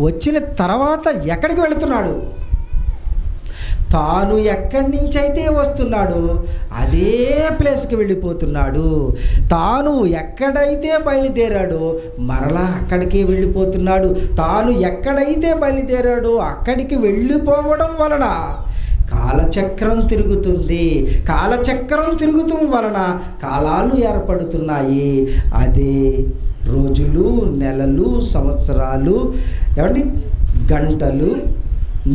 Speaker 1: వచ్చిన తర్వాత ఎక్కడికి వెళుతున్నాడు. తాను ఎక్కడి నుంచి అయితే వస్తున్నాడో అదే ప్లేస్కి వెళ్ళిపోతున్నాడు. తాను ఎక్కడైతే బయలుదేరాడో మరలా అక్కడికే వెళ్ళిపోతున్నాడు. తాను ఎక్కడైతే బయలుదేరాడో అక్కడికి వెళ్ళిపోవడం వలన కాలచక్రం తిరుగుతుంది. కాలచక్రం తిరుగుతూ వలన కాలాలు ఏర్పడుతున్నాయి. అదే రోజులు, నెలలు, సంవత్సరాలు, ఏమండి, గంటలు,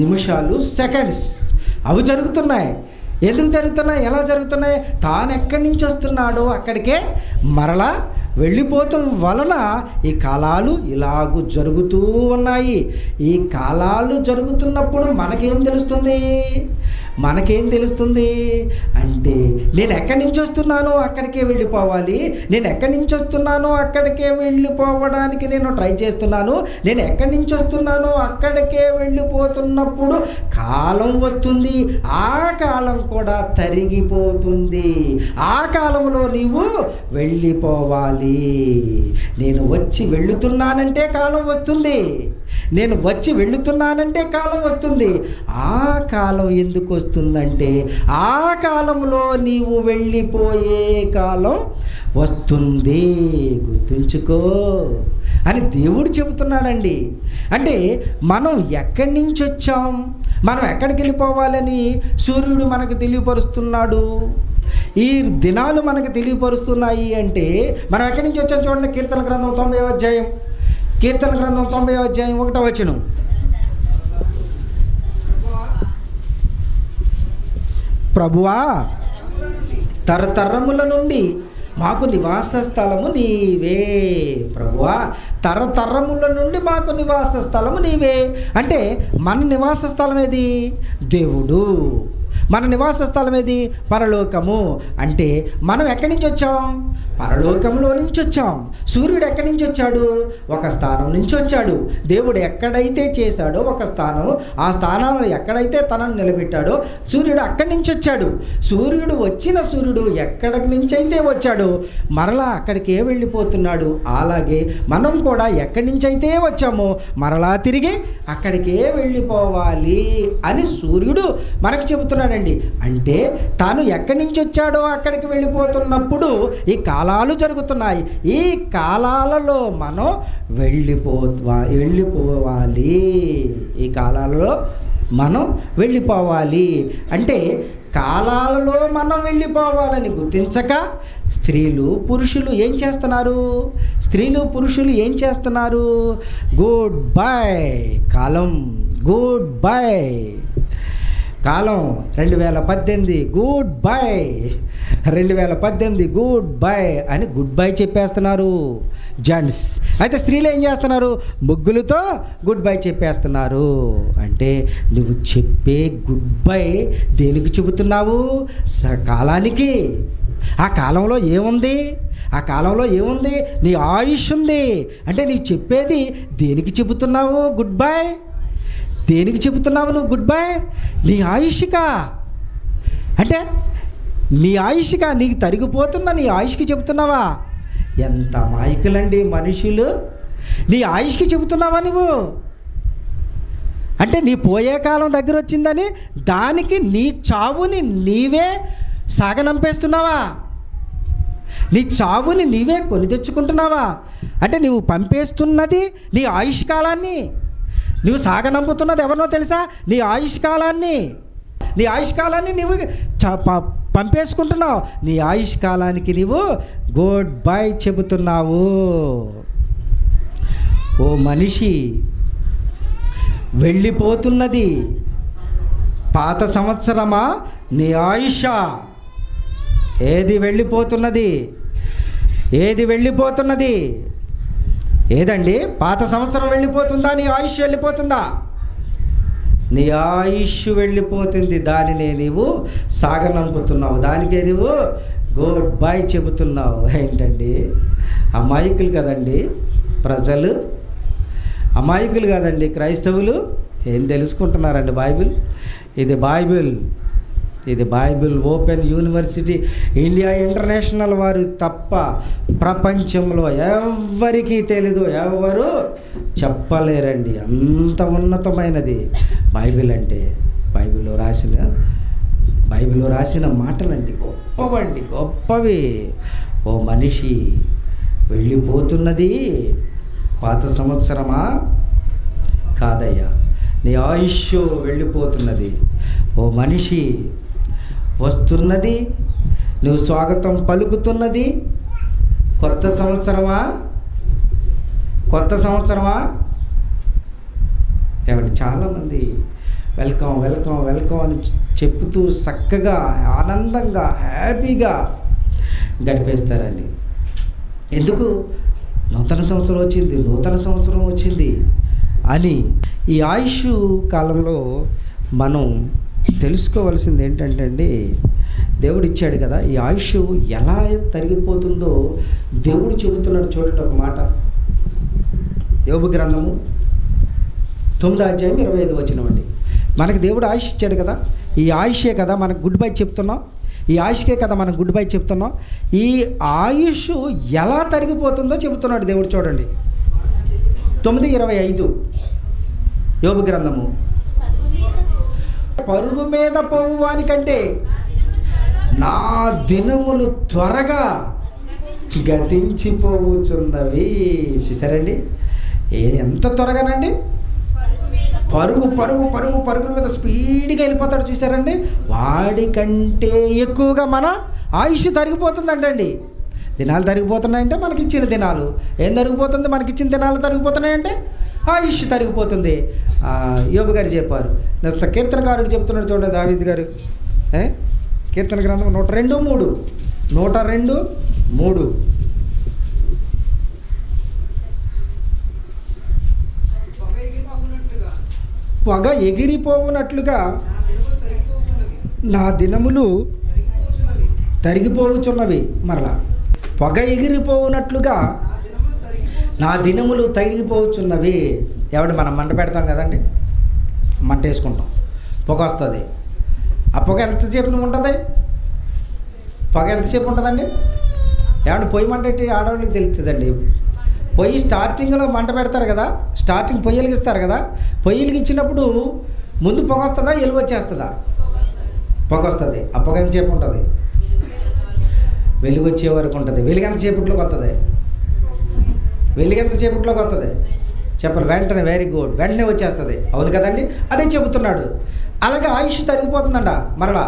Speaker 1: నిమిషాలు, సెకండ్స్ అవి జరుగుతున్నాయి. ఎందుకు జరుగుతున్నాయి? ఎలా జరుగుతున్నాయి? తాను ఎక్కడి నుంచి వస్తున్నాడో అక్కడికే మరలా వెళ్ళిపోవటం వలన ఈ కాలాలు ఇలాగూ జరుగుతూ ఉన్నాయి. ఈ కాలాలు జరుగుతున్నప్పుడు మనకేం తెలుస్తుంది అంటే నేను ఎక్కడి నుంచి వస్తున్నానో అక్కడికే వెళ్ళిపోవాలి, నేను ఎక్కడి నుంచి వస్తున్నానో అక్కడికే వెళ్ళిపోవడానికి నేను ట్రై చేస్తున్నాను, నేను ఎక్కడి నుంచి వస్తున్నానో అక్కడికే వెళ్ళిపోతున్నప్పుడు కాలం వస్తుంది, ఆ కాలం కూడా తరిగిపోతుంది. ఆ కాలంలో నీవు వెళ్ళిపోవాలి. నేను వచ్చి వెళుతున్నానంటే కాలం వస్తుంది, నేను వచ్చి వెళుతున్నానంటే కాలం వస్తుంది. ఆ కాలం ఎందుకు వస్తుందంటే ఆ కాలంలో నీవు వెళ్ళిపోయే కాలం వస్తుంది, గుర్తుంచుకో అని దేవుడు చెబుతున్నాడండి. అంటే మనం ఎక్కడి నుంచి వచ్చాం, మనం ఎక్కడికి వెళ్ళిపోవాలని సూర్యుడు మనకు తెలియపరుస్తున్నాడు. ఈ దినాలు మనకు తెలియపరుస్తున్నాయి అంటే మనం ఎక్కడి నుంచి వచ్చాం చూడండి. కీర్తన గ్రంథం 90వ అధ్యాయం, కీర్తన గ్రంథం 90వ అధ్యాయం 1వ వచనం. ప్రభువా, తరతరముల నుండి మాకు నివాస స్థలము నీవే ప్రభువా, తరతరముల నుండి మాకు నివాస స్థలము నీవే. అంటే మన నివాస స్థలం ఏది? దేవుడు. మన నివాస స్థలం ఏది? పరలోకము. అంటే మనం ఎక్కడి నుంచి వచ్చాం? పరలోకంలో నుంచి వచ్చాం. సూర్యుడు ఎక్కడి నుంచి వచ్చాడు? ఒక స్థానం నుంచి వచ్చాడు. దేవుడు ఎక్కడైతే చేశాడో ఒక స్థానం, ఆ స్థానంలో ఎక్కడైతే తనను నిలబెట్టాడో సూర్యుడు అక్కడి నుంచి వచ్చాడు. సూర్యుడు ఎక్కడి నుంచి అయితే వచ్చాడో మరలా అక్కడికే వెళ్ళిపోతున్నాడు. అలాగే మనం కూడా ఎక్కడి నుంచి అయితే వచ్చామో మరలా తిరిగి అక్కడికే వెళ్ళిపోవాలి అని సూర్యుడు మనకు చెబుతున్నాడండి. అంటే తాను ఎక్కడి నుంచి వచ్చాడో అక్కడికి వెళ్ళిపోతున్నప్పుడు ఈ కాలాలు జరుగుతున్నాయి. ఈ కాలాలలో మనం వెళ్ళిపోవాలి. ఈ కాలాలలో మనం వెళ్ళిపోవాలి. అంటే కాలాలలో మనం వెళ్ళిపోవాలని గుర్తించక స్త్రీలు పురుషులు ఏం చేస్తున్నారు? ఏం చేస్తున్నారు? గుడ్ బై కాలం, గుడ్ బై కాలం 2018 గుడ్ బై, 2018 గుడ్ బై అని గుడ్ బై చెప్పేస్తున్నారు జెంట్స్. అయితే స్త్రీలు ఏం చేస్తున్నారు? ముగ్గులతో గుడ్ బై చెప్పేస్తున్నారు. అంటే నువ్వు చెప్పే గుడ్ బై దేనికి చెబుతున్నావు? కాలానికి. ఆ కాలంలో ఏముంది? నీ ఆయుష్ ఉంది. అంటే నీవు చెప్పేది దేనికి చెబుతున్నావు గుడ్ బై? దేనికి చెబుతున్నావు నువ్వు గుడ్ బై? నీ ఆయుష్కా? అంటే నీ ఆయుష్కా? నీకు తరిగిపోతున్న నీ ఆయుష్కి చెబుతున్నావా? ఎంత మాయకులండి మనుషులు. నీ ఆయుష్కి చెబుతున్నావా నువ్వు? అంటే నీ పోయే కాలం దగ్గర వచ్చిందని దానికి నీ చావుని నీవే సాగనంపేస్తున్నావా? నీ చావుని నీవే కొని తెచ్చుకుంటున్నావా? అంటే నువ్వు పంపేస్తున్నది నీ ఆయుష్ కాలాన్ని. నువ్వు సాగనంపుతున్నది ఎవరినో తెలుసా? నీ ఆయుష్ కాలాన్ని. నువ్వు పంపేసుకుంటున్నావు. నీ ఆయుష్ కాలానికి నువ్వు గుడ్ బై చెబుతున్నావు. ఓ మనిషి, వెళ్ళిపోతున్నది పాత సంవత్సరమా నీ ఆయుషా? ఏది వెళ్ళిపోతున్నది? ఏదండి? పాత సంవత్సరం వెళ్ళిపోతుందా? నీ ఆయుష్ వెళ్ళిపోతుందా? నీ ఆయుష్ వెళ్ళిపోతుంది. దానినే నీవు సాగనంపుతున్నావు. దానికే నీవు గుడ్ బై చెబుతున్నావు. ఏంటండి? అమాయకులు కదండి ప్రజలు, అమాయకులు కదండి క్రైస్తవులు. ఏం తెలుసుకుంటున్నారండి? ఇది Bible open university India international వారు తప్ప ప్రపంచంలో ఎవరికీ తెలీదు, ఎవరు చెప్పలేరండి. అంత ఉన్నతమైనది బైబిల్ అంటే. బైబిల్లో రాసిన మాటలండి గొప్పవి. ఓ మనిషి, వెళ్ళిపోతున్నది పాత సంవత్సరమా? కాదయ్యా, నీ ఆయుష్ వెళ్ళిపోతున్నది. ఓ మనిషి, వస్తున్నది, నువ్వు స్వాగతం పలుకుతున్నది కొత్త సంవత్సరమా? ఏమంటే చాలామంది వెల్కమ్ అని చెప్తూ చక్కగా ఆనందంగా హ్యాపీగా గడిపేస్తారండి. ఎందుకు? నూతన సంవత్సరం వచ్చింది అని. ఈ ఆయుష్ కాలంలో మనం తెలుసుకోవాల్సింది ఏంటంటే అండి, దేవుడు ఇచ్చాడు కదా, ఈ ఆయుష్ ఎలా తరిగిపోతుందో దేవుడు చెబుతున్నాడు. చూడండి ఒక మాట, యోబు గ్రంథము 9వ అధ్యాయం 25వ వచనం అండి. మనకి దేవుడు ఆయుష్ ఇచ్చాడు కదా, ఈ ఆయుషే కదా మనకు గుడ్ బై చెప్తున్నాం. ఈ ఆయుష్కే కదా మనం గుడ్ బై చెప్తున్నాం. ఈ ఆయుష్ ఎలా తరిగిపోతుందో చెబుతున్నాడు దేవుడు. చూడండి 9:25 యోబు గ్రంథము. పరుగు మీద పోవు వానికంటే నా దినములు త్వరగా గతించిపోవుచున్నవి. చూసారండి ఎంత త్వరగానండి? పరుగు మీద స్పీడ్గా వెళ్ళిపోతాడు. చూసారండి, వాడికంటే ఎక్కువగా మన ఆయుష్ తరిగిపోతుందంటండి. దినాలు తరిగిపోతున్నాయంటే మనకిచ్చిన దినాలు. ఏం తరిగిపోతుంది? మనకిచ్చిన దినాలు తరిగిపోతున్నాయంటే ఆయుష్ తరిగిపోతుంది. యోబు గారు చెప్పారు. నెక్స్ట్ కీర్తనకారుడు చెప్తున్నాడు చూడండి, దావీదు గారు. కీర్తన గ్రంథం 102:3 3 పొగ ఎగిరిపోవునట్లుగా నా దినములు తరిగిపోవుచున్నవి. మరలా పొగ ఎగిరిపోవునట్లుగా నా దినములు తరిగిపోవచ్చున్నవి. ఎవడు మనం మంట పెడతాం కదండి, మంట వేసుకుంటాం, పొగ వస్తుంది. ఆ పొగ ఎంతసేపు ఉంటుంది? పొగ ఎంతసేపు ఉంటుందండి? ఏమంటే పొయ్యి మంట పెట్టి ఆడవాళ్ళకి తెలుస్తుందండి. పొయ్యి స్టార్టింగ్లో మంట పెడతారు కదా, స్టార్టింగ్ పొయ్యి వెలిగిస్తారు కదా, పొయ్యి వెలిగించినప్పుడు ముందు పొగ వస్తుందా, ఎలుగు వచ్చేస్తుందా? పొగ వస్తుంది. ఆ పొగ ఎంతసేపు ఉంటుంది? వెలుగు వచ్చే వరకు ఉంటుంది. వెలుగు ఎంతసేపట్లోకి వస్తుంది? వెలుగు ఎంతసేపట్లోకి వస్తుంది చెప్పాలి? వెంటనే. వెరీ గుడ్, వెంటనే వచ్చేస్తుంది. అవును కదండి, అదే చెబుతున్నాడు. అలాగే ఆయుష్ తరిగిపోతుందంట. మరలా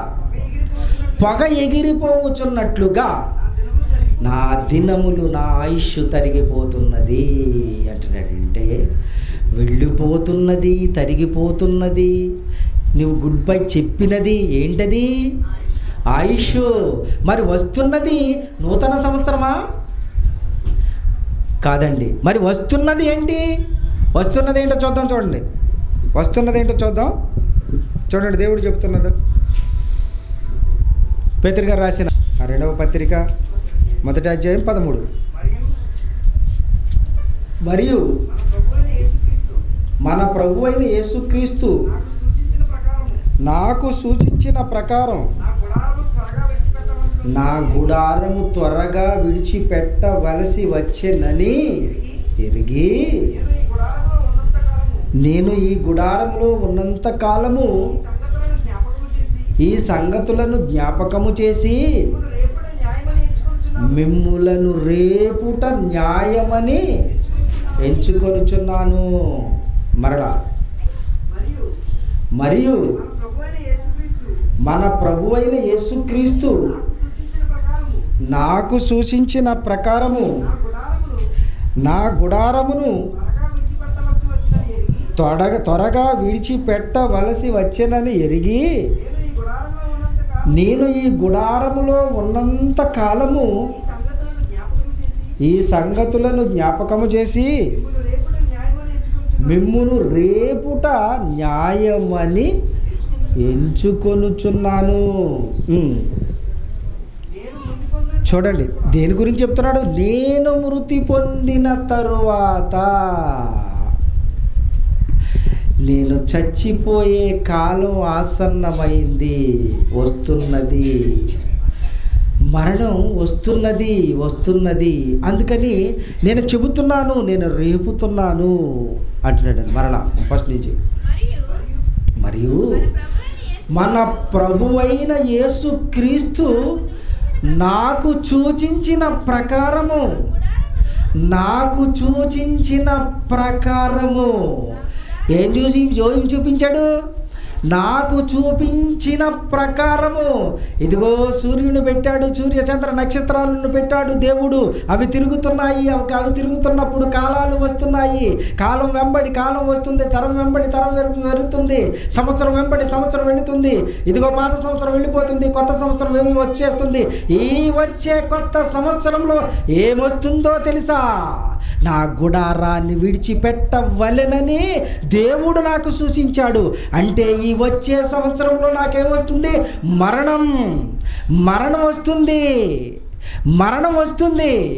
Speaker 1: పొగ ఎగిరిపోవచ్చున్నట్లుగా నా దినములు, నా ఆయుష్ తరిగిపోతున్నది అంటున్నాడంటే, వెళ్ళిపోతున్నది, తరిగిపోతున్నది. నువ్వు గుడ్ బై చెప్పినది ఏంటది? ఆయుష్. మరి వస్తున్నది నూతన సంవత్సరమా? కాదండి. మరి వస్తున్నది ఏంటి? వస్తున్నది ఏంటో చూద్దాం. చూడండి, వస్తున్నది ఏంటో చూద్దాం. చూడండి, దేవుడు చెప్తున్నాడు. పేతురు గారు రాసిన 2వ పత్రిక 1వ అధ్యాయం 13. మరియు మన ప్రభు అయిన యేసుక్రీస్తు నాకు సూచించిన ప్రకారం నా గుడారము త్వరగా విడిచిపెట్టవలసి వచ్చెనని ఎరిగి, నేను ఈ గుడారంలో ఉన్నంత కాలము ఈ సంగతులను జ్ఞాపకము చేసి మిమ్ములను రేపుట న్యాయమని ఎంచుకొనుచున్నాను. మరలా మరియు మన ప్రభు అయిన యేసుక్రీస్తు నాకు సూచించిన ప్రకారము నా గుడారమును త్వరగా విడిచిపెట్టవలసి వచ్చెనని ఎరిగి, నేను ఈ గుడారములో ఉన్నంత కాలము ఈ సంగతులను జ్ఞాపకము చేసి మిమ్మును రేపుట న్యాయమని ఎంచుకొనుచున్నాను. చూడండి, దేని గురించి చెప్తున్నాడు? నేను మృతి పొందిన తరువాత, నేను చచ్చిపోయే కాలం ఆసన్నమైంది, వస్తున్నది, మరణం వస్తున్నది. అందుకని నేను చెబుతున్నాను, నేను రేపుతున్నాను అంటున్నాడు. మరలా ఫస్ట్ నుంచి. మరియు మన ప్రభువైన యేసుక్రీస్తు నాకు సూచించిన ప్రకారము ఏం చూపించాడు? నాకు చూపించిన ప్రకారము. ఇదిగో సూర్యుని పెట్టాడు, సూర్య చంద్ర నక్షత్రాలను పెట్టాడు దేవుడు. అవి తిరుగుతున్నాయి. అవి తిరుగుతున్నప్పుడు కాలాలు వస్తున్నాయి. కాలం వెంబడి కాలం వస్తుంది, తరం వెంబడి తరం వెళుతుంది, సంవత్సరం వెంబడి సంవత్సరం వెళుతుంది. ఇదిగో పాత సంవత్సరం వెళ్ళిపోతుంది, కొత్త సంవత్సరం వచ్చేస్తుంది. ఈ వచ్చే కొత్త సంవత్సరంలో ఏమొస్తుందో తెలుసా? నా గుడారాన్ని విడిచిపెట్టవలెనని దేవుడు నాకు సూచించాడు. అంటే ఈ వచ్చే సంవత్సరంలో నాకేమొస్తుంది? మరణం వస్తుంది.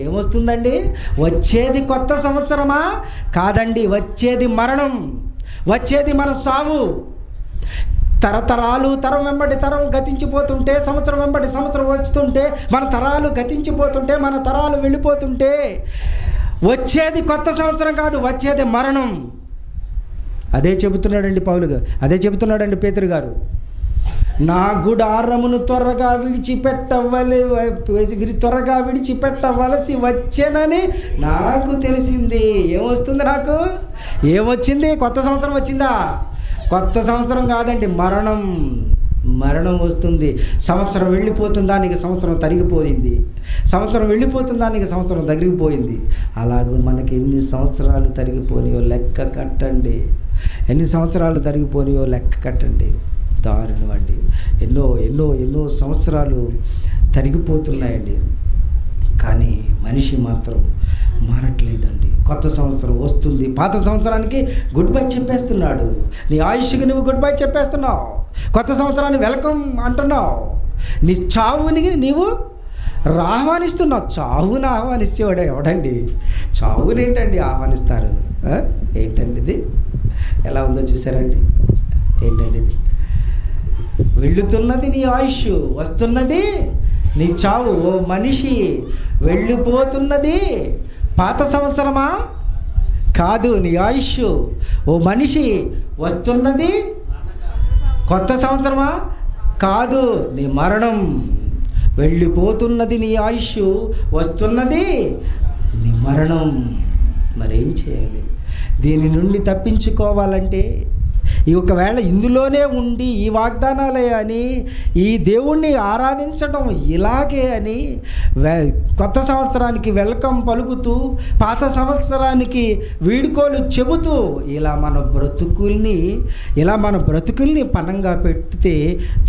Speaker 1: ఏమొస్తుందండి? వచ్చేది కొత్త సంవత్సరమా? కాదండి, వచ్చేది మరణం, వచ్చేది మన సావు. తరతరాలు తరం వెంబడి తరం గతించిపోతుంటే, సంవత్సరం వెంబడి సంవత్సరం వస్తుంటే, మన తరాలు గతించిపోతుంటే, మన తరాలు వెళ్ళిపోతుంటే, వచ్చేది కొత్త సంవత్సరం కాదు, వచ్చేది మరణం. అదే చెబుతున్నాడండి పౌలుగా, అదే చెబుతున్నాడండి పేతురు గారు. నా గుడారమును త్వరగా విడిచిపెట్టవలసి వచ్చేనని నాకు తెలిసింది. ఏమొస్తుంది? నాకు ఏమొచ్చింది? కొత్త సంవత్సరం వచ్చిందా? కొత్త సంవత్సరం కాదండి, మరణం వస్తుంది. సంవత్సరం వెళ్ళిపోతుంది, దానికి సంవత్సరం తరిగిపోయింది. సంవత్సరం వెళ్ళిపోతుంది, దానికి సంవత్సరం తరిగిపోయింది. అలాగూ మనకి ఎన్ని సంవత్సరాలు తరిగిపోయినాయో లెక్క కట్టండి. ఎన్ని సంవత్సరాలు తరిగిపోయినాయో లెక్క కట్టండి. దారుణం అండి. ఎన్నో సంవత్సరాలు తరిగిపోతున్నాయండి. కానీ మనిషి మాత్రం మారట్లేదండి. కొత్త సంవత్సరం వస్తుంది, పాత సంవత్సరానికి గుడ్ బై చెప్పేస్తున్నాడు. నీ ఆయుష్కి నువ్వు గుడ్ బై చెప్పేస్తున్నావు, కొత్త సంవత్సరాన్ని వెల్కమ్ అంటున్నావు. నీ చావుని నీవు ఆహ్వానిస్తున్నావు. చావుని ఆహ్వానించేవాడు ఎవడండి? చావుని ఏంటండి ఆహ్వానిస్తారు? ఏంటండి ఇది? ఎలా ఉందో చూసారండి? ఏంటండి ఇది? వెళ్ళుతున్నది నీ ఆయుష్, వస్తున్నది నీ చావు. ఓ మనిషి, వెళ్ళిపోతున్నది పాత సంవత్సరమా? కాదు, నీ ఆయుష్. ఓ మనిషి, వస్తున్నది కొత్త సంవత్సరమా? కాదు, నీ మరణం. వెళ్ళిపోతున్నది నీ ఆయుష్, వస్తున్నది నీ మరణం. మరేం చేయాలి? దీని నుండి తప్పించుకోవాలంటే ఒకవేళ ఇందులోనే ఉండి ఈ వాగ్దానాలే అని, ఈ దేవుణ్ణి ఆరాధించడం ఇలాగే అని కొత్త సంవత్సరానికి వెల్కమ్ పలుకుతూ, పాత సంవత్సరానికి వీడుకోలు చెబుతూ ఇలా మన బ్రతుకుల్ని పనంగా పెడితే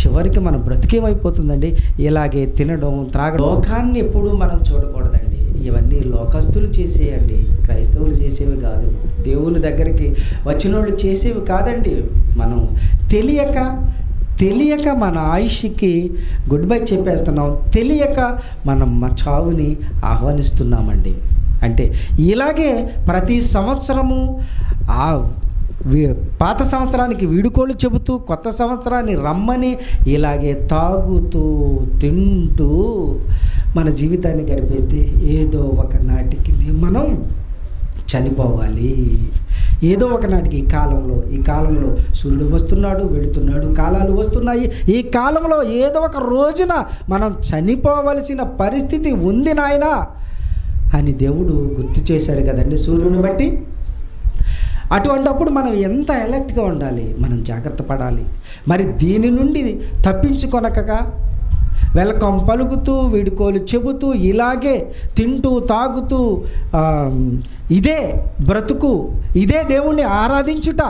Speaker 1: చివరికి మన బ్రతుకేమైపోతుందండి? ఇలాగే తినడం, త్రాగడం. లోకాన్ని ఎప్పుడు మనం చూడకూడదండి. ఇవన్నీ లోకస్తులు చేసేయండి, క్రైస్తవులు చేసేవి కాదు. దేవుని దగ్గరికి వచ్చిన వాళ్ళు చేసేవి కాదండి. మనం తెలియక మన ఆయుష్కి గుడ్ బై చెప్పేస్తున్నాం, తెలియక మనం మా చావుని ఆహ్వానిస్తున్నామండి. అంటే ఇలాగే ప్రతి సంవత్సరము పాత సంవత్సరానికి వీడుకోలు చెబుతూ, కొత్త సంవత్సరాన్ని రమ్మని ఇలాగే తాగుతూ తింటూ మన జీవితాన్ని గడిపేస్తే ఏదో ఒక నాటికి మనం చనిపోవాలి. ఏదో ఒకనాటికి ఈ కాలంలో సూర్యుడు వస్తున్నాడు, వెళుతున్నాడు, కాలాలు వస్తున్నాయి. ఈ కాలంలో ఏదో ఒక రోజున మనం చనిపోవలసిన పరిస్థితి ఉంది నాయనా అని దేవుడు గుర్తు చేశాడు కదండి సూర్యుని బట్టి. అటువంటప్పుడు మనం ఎంత అలర్ట్గా ఉండాలి, మనం జాగ్రత్త పడాలి. మరి దీని నుండి తప్పించుకొనక వెల్కమ్ పలుకుతూ, వీడుకోలు చెబుతూ, ఇలాగే తింటూ తాగుతూ, ఇదే బ్రతుకు, ఇదే దేవుణ్ణి ఆరాధించుట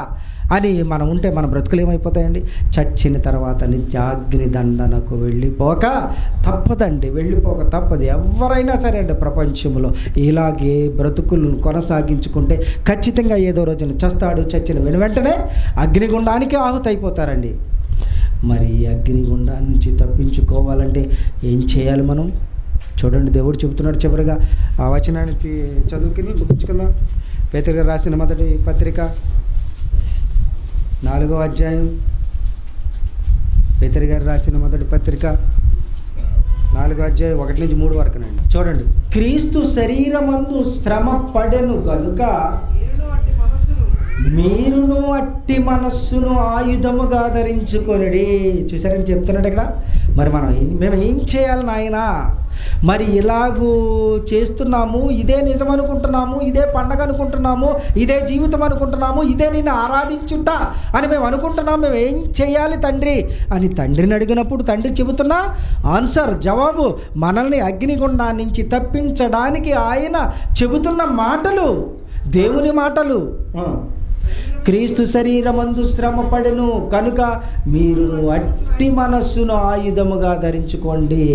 Speaker 1: అని మనం ఉంటే మన బ్రతుకులు ఏమైపోతాయండి? చచ్చిన తర్వాత నిత్యాగ్ని దండనకు వెళ్ళిపోక తప్పదండి. వెళ్ళిపోక తప్పదు. ఎవరైనా సరే అండి ప్రపంచంలో ఇలాగే బ్రతుకులను కొనసాగించుకుంటే ఖచ్చితంగా ఏదో రోజున చస్తాడు. చచ్చిన వెంటనే అగ్నిగుండానికి ఆహుతైపోతారండి. మరి అగ్నిగుండం నుంచి తప్పించుకోవాలంటే ఏం చేయాలి మనం? చూడండి, దేవుడు చెబుతున్నాడు చివరిగా. ఆ వచనాన్ని చదువుకుని ముగించుకుందాం. పేతురు గారు రాసిన మొదటి పత్రిక 4వ అధ్యాయం. పేతురు గారు రాసిన మొదటి పత్రిక 4వ అధ్యాయం 1 నుంచి 3 వరకునండి. చూడండి, క్రీస్తు శరీరమందు శ్రమ పడెను గనుక మీరును అట్టి మనస్సును ఆయుధముగా ధరించుకొనిడి. చూసారని చెప్తున్నాడు ఇక్కడ. మరి మేము ఏం చేయాలి నాయనా? మరి ఇలాగూ చేస్తున్నాము, ఇదే నిజం అనుకుంటున్నాము, ఇదే పండగ అనుకుంటున్నాము, ఇదే జీవితం అనుకుంటున్నాము, ఇదే నిన్ను ఆరాధించుట అని మేము అనుకుంటున్నాము. మేము ఏం చేయాలి తండ్రి అని తండ్రిని అడిగినప్పుడు తండ్రి చెబుతున్న జవాబు మనల్ని అగ్నిగుండా నుంచి తప్పించడానికి ఆయన చెబుతున్న మాటలు దేవుని మాటలు. క్రీస్తు శరీరమందు శ్రమ పడెను కనుక మీరు అట్టి మనస్సును ఆయుధముగా ధరించుకోండి.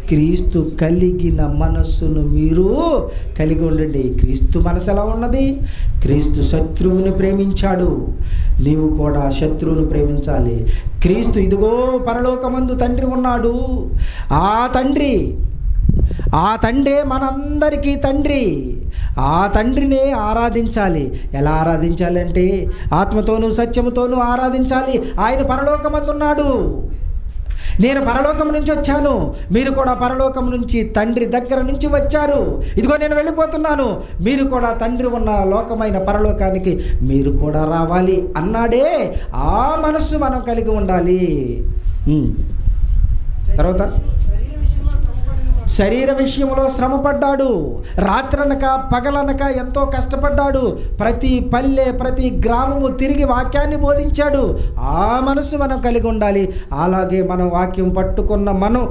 Speaker 1: క్రీస్తు కలిగిన మనస్సును మీరు కలిగి ఉండండి. క్రీస్తు మనసు ఎలా ఉన్నది? క్రీస్తు శత్రువుని ప్రేమించాడు, నీవు కూడా శత్రువును ప్రేమించాలి. క్రీస్తు ఇదిగో పరలోకమందు తండ్రి ఉన్నాడు, ఆ తండ్రే మనందరికీ తండ్రి. ఆ తండ్రినే ఆరాధించాలి. ఎలా ఆరాధించాలి అంటే ఆత్మతోనూ సత్యముతోనూ ఆరాధించాలి. ఆయన పరలోకమందున్నాడు, నేను పరలోకం నుంచి వచ్చాను, మీరు కూడా పరలోకం నుంచి తండ్రి దగ్గర నుంచి వచ్చారు. ఇదిగో నేను వెళ్ళిపోతున్నాను, మీరు కూడా తండ్రి ఉన్న లోకమైన పరలోకానికి మీరు కూడా రావాలి అన్నాడే. ఆ మనస్సు మనం కలిగి ఉండాలి. తర్వాత శరీర విషయంలో శ్రమపడ్డాడు, రాత్రనక పగలనక ఎంతో కష్టపడ్డాడు. ప్రతి పల్లె ప్రతి గ్రామము తిరిగి వాక్యాన్ని బోధించాడు. ఆ మనసు మనం కలిగి ఉండాలి. అలాగే మనం వాక్యం పట్టుకున్న మనం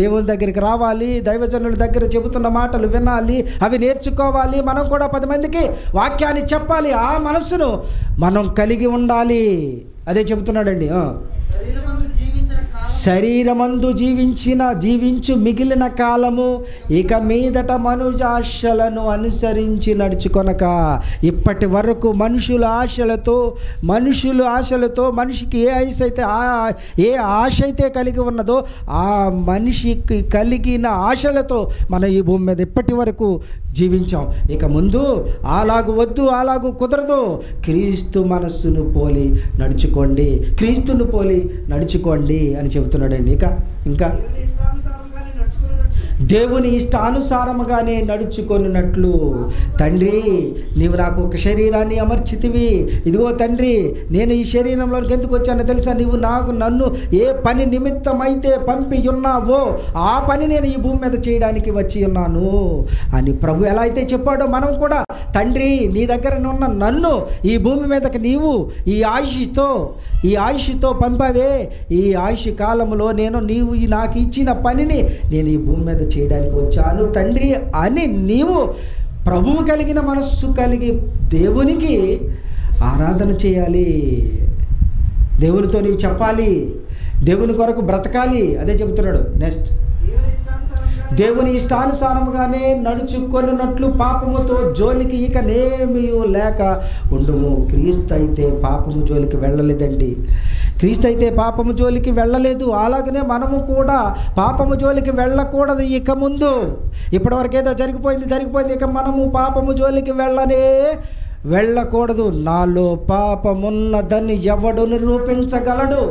Speaker 1: దేవుని దగ్గరికి రావాలి, దైవజనుల దగ్గర చెబుతున్న మాటలు వినాలి, అవి నేర్చుకోవాలి. మనం కూడా 10 మందికి వాక్యాన్ని చెప్పాలి. ఆ మనసును మనం కలిగి ఉండాలి. అదే చెబుతున్నాడండి. శరీరమందు జీవించు మిగిలిన కాలము ఇక మీదట మనుజాశలను అనుసరించి నడుచుకొనక. ఇప్పటి వరకు మనుషుల ఆశలతో మనిషికి ఏ ఆశ అయితే కలిగి ఉన్నదో ఆ మనిషికి కలిగిన ఆశలతో మన ఈ భూమి మీద ఇప్పటి వరకు జీవించాం. ఇక ముందు అలాగు వద్దు, అలాగు కుదరదు. క్రీస్తు మనస్సును పోలి నడుచుకోండి, క్రీస్తును పోలి నడుచుకోండి అని చెబుతున్నాడండి. ఇంకా దేవుని ఇష్టానుసారముగానే నడుచుకొనున్నట్లు. తండ్రి, నీవు నాకు ఒక శరీరాన్ని అమర్చితివి. ఇదిగో తండ్రి, నేను ఈ శరీరంలోకి ఎందుకు వచ్చానో తెలుసా? నీవు నన్ను ఏ పని నిమిత్తమైతే పంపి ఉన్నావో ఆ పని నేను ఈ భూమి మీద చేయడానికి వచ్చి ఉన్నాను అని ప్రభు ఎలా అయితే చెప్పాడో మనం కూడా, తండ్రి నీ దగ్గర ఉన్న నన్ను ఈ భూమి మీదకి నీవు ఈ ఆయుష్తో పంపావే, ఈ ఆయుష్ కాలంలో నీవు నాకు ఇచ్చిన పనిని నేను ఈ భూమి మీద చేయడానికి వచ్చాను తండ్రి అని నీవు ప్రభువు కలిగిన మనస్సు కలిగి దేవునికి ఆరాధన చేయాలి. దేవునితో నీవు చెప్పాలి, దేవుని కొరకు బ్రతకాలి. అదే చెబుతున్నాడు. నెక్స్ట్, దేవుని ఇష్టానుసారముగానే నడుచుకొనున్నట్లు పాపముతో జోలికి ఇక నేమీ లేక ఉండుము. క్రీస్తు అయితే పాపము జోలికి వెళ్ళలేదండి. క్రీస్తు అయితే పాపము జోలికి వెళ్ళలేదు. అలాగనే మనము కూడా పాపము జోలికి వెళ్ళకూడదు. ఇక ముందు ఇప్పటివరకు ఏదో జరిగిపోయింది. ఇక మనము పాపము జోలికి వెళ్ళకూడదు. నాలో పాపమున్నదని ఎవడు నిరూపించగలడు?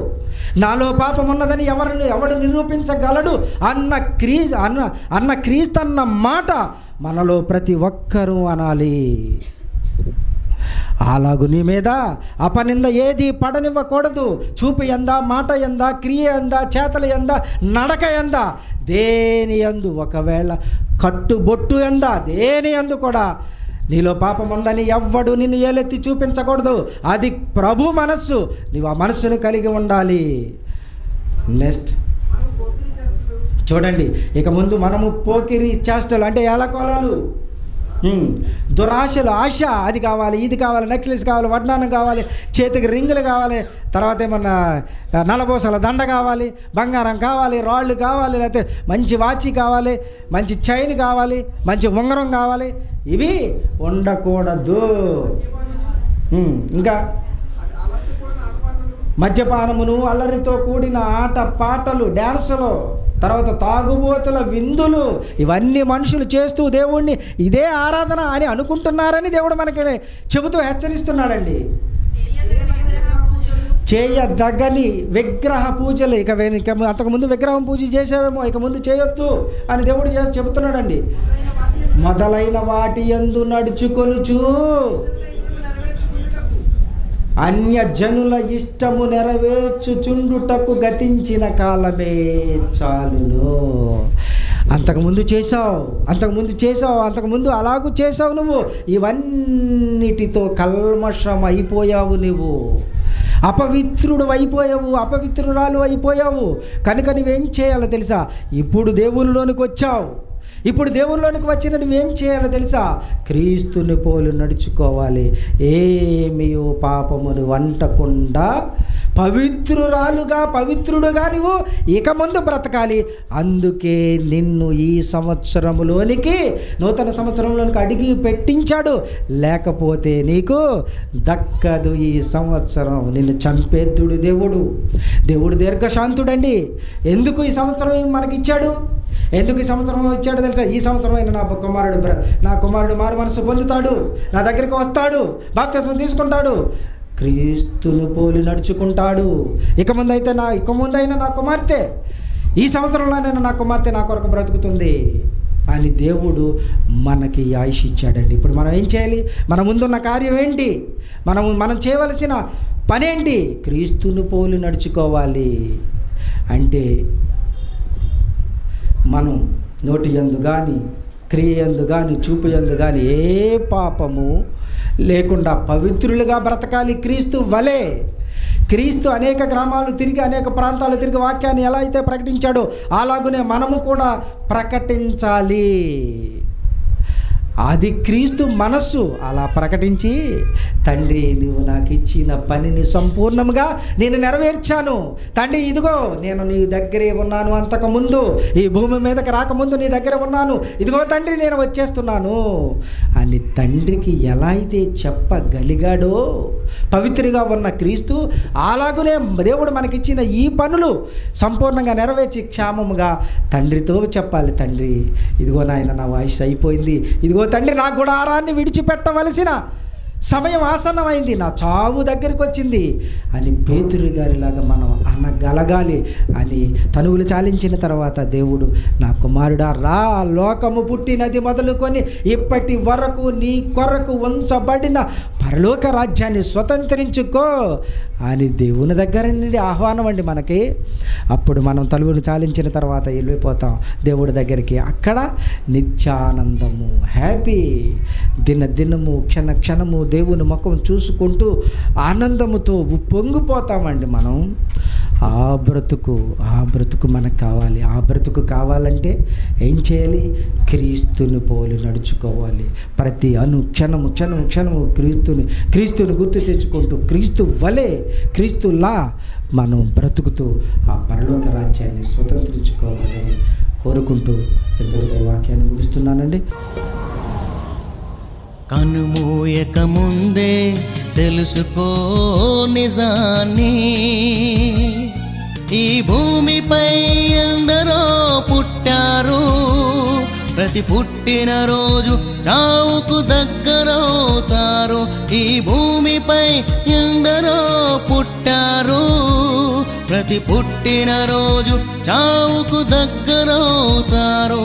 Speaker 1: నాలో పాపమున్నదని ఎవడు నిరూపించగలడు అన్న క్రీస్తు అన్న మాట మనలో ప్రతి ఒక్కరూ అనాలి. అలాగు నీ మీద అపనింద ఏది పడనివ్వకూడదు. చూపు ఎందా, మాట ఎందా, క్రియ ఎందా, చేతల ఎందా, నడక ఎందా, దేని యందు, ఒకవేళ కట్టుబొట్టు ఎందా, దేని యందు కూడా నీలో పాపం ఉందని ఎవ్వడు నిన్ను ఏలెత్తి చూపించకూడదు. అది ప్రభు మనస్సు. నీవు ఆ మనస్సును కలిగి ఉండాలి. నెక్స్ట్ చూడండి, ఇక ముందు మనము పోకిరి చేష్టలు అంటే ఏలకోలాలు, దురాశలు, ఆశ, అది కావాలి, ఇది కావాలి, నెక్లెస్ కావాలి, వడ్డానం కావాలి, చేతికి రింగులు కావాలి, తర్వాత ఏమన్నా నలబోసల దండ కావాలి, బంగారం కావాలి, రాళ్ళు కావాలి, లేకపోతే మంచి వాచి కావాలి, మంచి చైన్ కావాలి, మంచి ఉంగరం కావాలి. ఇవి ఉండకూడదు. ఇంకా మద్యపానమును, అల్లరితో కూడిన ఆట పాటలు, డ్యాన్సులు, తర్వాత తాగుబోతుల విందులు, ఇవన్నీ మనుషులు చేస్తూ దేవుణ్ణి ఇదే ఆరాధన అని అనుకుంటున్నారని దేవుడు మనకి చెబుతూ హెచ్చరిస్తున్నాడండి. చేయదగని విగ్రహ పూజలు, ఇక అంతకుముందు విగ్రహం పూజ చేసేవేమో, ఇక ముందు చేయొద్దు అని దేవుడు చెబుతున్నాడండి. మొదలైన వాటి యందు నడుచుకొనుచు అన్య జనుల ఇష్టము నెరవేర్చుచుండుటకు గతించిన కాలమే చాలును. అంతకుముందు అలాగూ చేసావు నువ్వు. ఇవన్నిటితో కల్మషం అయిపోయావు నువ్వు. అపవిత్రుడు అయిపోయావు, అపవిత్రురాలు అయిపోయావు. కనుక నువ్వేం చేయాలో తెలుసా? ఇప్పుడు దేవునిలోనికి వచ్చావు. ఇప్పుడు దేవునిలోనికి వచ్చిన నువ్వేం చేయాలో తెలుసా? క్రీస్తుని పోలి నడుచుకోవాలి. ఏమీ పాపమును వంటకుండా పవిత్రుడుగా నువ్వు ఇక ముందు బ్రతకాలి. అందుకే నిన్ను ఈ సంవత్సరంలోనికి, నూతన సంవత్సరంలోనికి అడిగి పెట్టించాడు. లేకపోతే నీకు దక్కదు ఈ సంవత్సరం. నిన్ను చంపేద్దుడు దేవుడు దీర్ఘశాంతుడండి. ఎందుకు ఈ సంవత్సరం మనకిచ్చాడు? ఎందుకు ఈ సంవత్సరం ఇచ్చాడో తెలుసా? ఈ సంవత్సరమైన నా కుమారుడు మారు మనసు పొందుతాడు, నా దగ్గరికి వస్తాడు, బాప్తిస్మం తీసుకుంటాడు, క్రీస్తును పోలి నడుచుకుంటాడు. ఇక ముందైనా నా కుమార్తె, ఈ సంవత్సరంలోనైనా నా కుమార్తె నా కొరకు బ్రతుకుతుంది అని దేవుడు మనకి ఆయుష్ ఇచ్చాడండి. ఇప్పుడు మనం ఏం చేయాలి? మన ముందున్న కార్యం ఏంటి? మనం చేయవలసిన పనేంటి? క్రీస్తును పోలి నడుచుకోవాలి. అంటే మనం నోటి యందు కానీ, క్రియ యందు కానీ, చూపు యందు కానీ ఏ పాపము లేకుండా పవిత్రులుగా బ్రతకాలి. క్రీస్తు వలె. క్రీస్తు అనేక గ్రామాలు తిరిగి, అనేక ప్రాంతాలు తిరిగి వాక్యాన్ని ఎలా అయితే ప్రకటించాడో అలాగునే మనము కూడా ప్రకటించాలి. అది క్రీస్తు మనస్సు. అలా ప్రకటించి, తండ్రి నీవు నాకు ఇచ్చిన పనిని సంపూర్ణంగా నేను నెరవేర్చాను. తండ్రి ఇదిగో నేను నీ దగ్గరే ఉన్నాను, అంతకుముందు ఈ భూమి మీదకి రాకముందు నీ దగ్గర ఉన్నాను, ఇదిగో తండ్రి నేను వచ్చేస్తున్నాను అని తండ్రికి ఎలా అయితే చెప్పగలిగాడో పవిత్రగా ఉన్న క్రీస్తు, అలాగునే దేవుడు మనకిచ్చిన ఈ పనులు సంపూర్ణంగా నెరవేర్చి క్షేమముగా తండ్రితో చెప్పాలి. తండ్రి ఇదిగో నాయన నా వాయిస్ అయిపోయింది, ఇదిగో తండ్రి నా గుడారాన్ని విడిచిపెట్టవలసిన సమయం ఆసన్నమైంది, నా చావు దగ్గరికి వచ్చింది అని పేతురు గారిలాగా మనం అనగలగాలి అని తనువులు చాలించిన తర్వాత దేవుడు, నా కుమారుడా రా, లోకము పుట్టినది మొదలుకొని ఇప్పటి వరకు నీ కొరకు ఉంచబడిన పరలోక రాజ్యాన్ని స్వతంత్రించుకో అని దేవుని దగ్గర నుండి ఆహ్వానం అండి మనకి. అప్పుడు మనం తలువులు చాలించిన తర్వాత వెళ్ళిపోతాం దేవుడి దగ్గరికి. అక్కడ నిత్యానందము, హ్యాపీ, దినదినము క్షణ క్షణము దేవుని ముఖం చూసుకుంటూ ఆనందముతో పొంగిపోతామండి మనం. ఆ బ్రతుకు మనకు కావాలి. ఆ బ్రతుకు కావాలంటే ఏం చేయాలి? క్రీస్తుని పోలి నడుచుకోవాలి. ప్రతి క్షణము క్రీస్తుని గుర్తు తెచ్చుకుంటూ క్రీస్తు వలె, క్రీస్తులా మనం బ్రతుకుతూ ఆ పరలోక రాజ్యాన్ని స్వతంత్రించుకోవాలని కోరుకుంటూ ఎంతో వాక్యాన్ని ముగిస్తున్నానండి.
Speaker 2: కనుమూయక ముందే తెలుసుకో నిజాన్ని, ఈ భూమిపై ఎందరో పుట్టారు, ప్రతి పుట్టిన రోజు చావుకు దగ్గరవుతారు. ఈ భూమిపై ఎందరో పుట్టారు, ప్రతి పుట్టిన రోజు చావుకు దగ్గరవుతారు.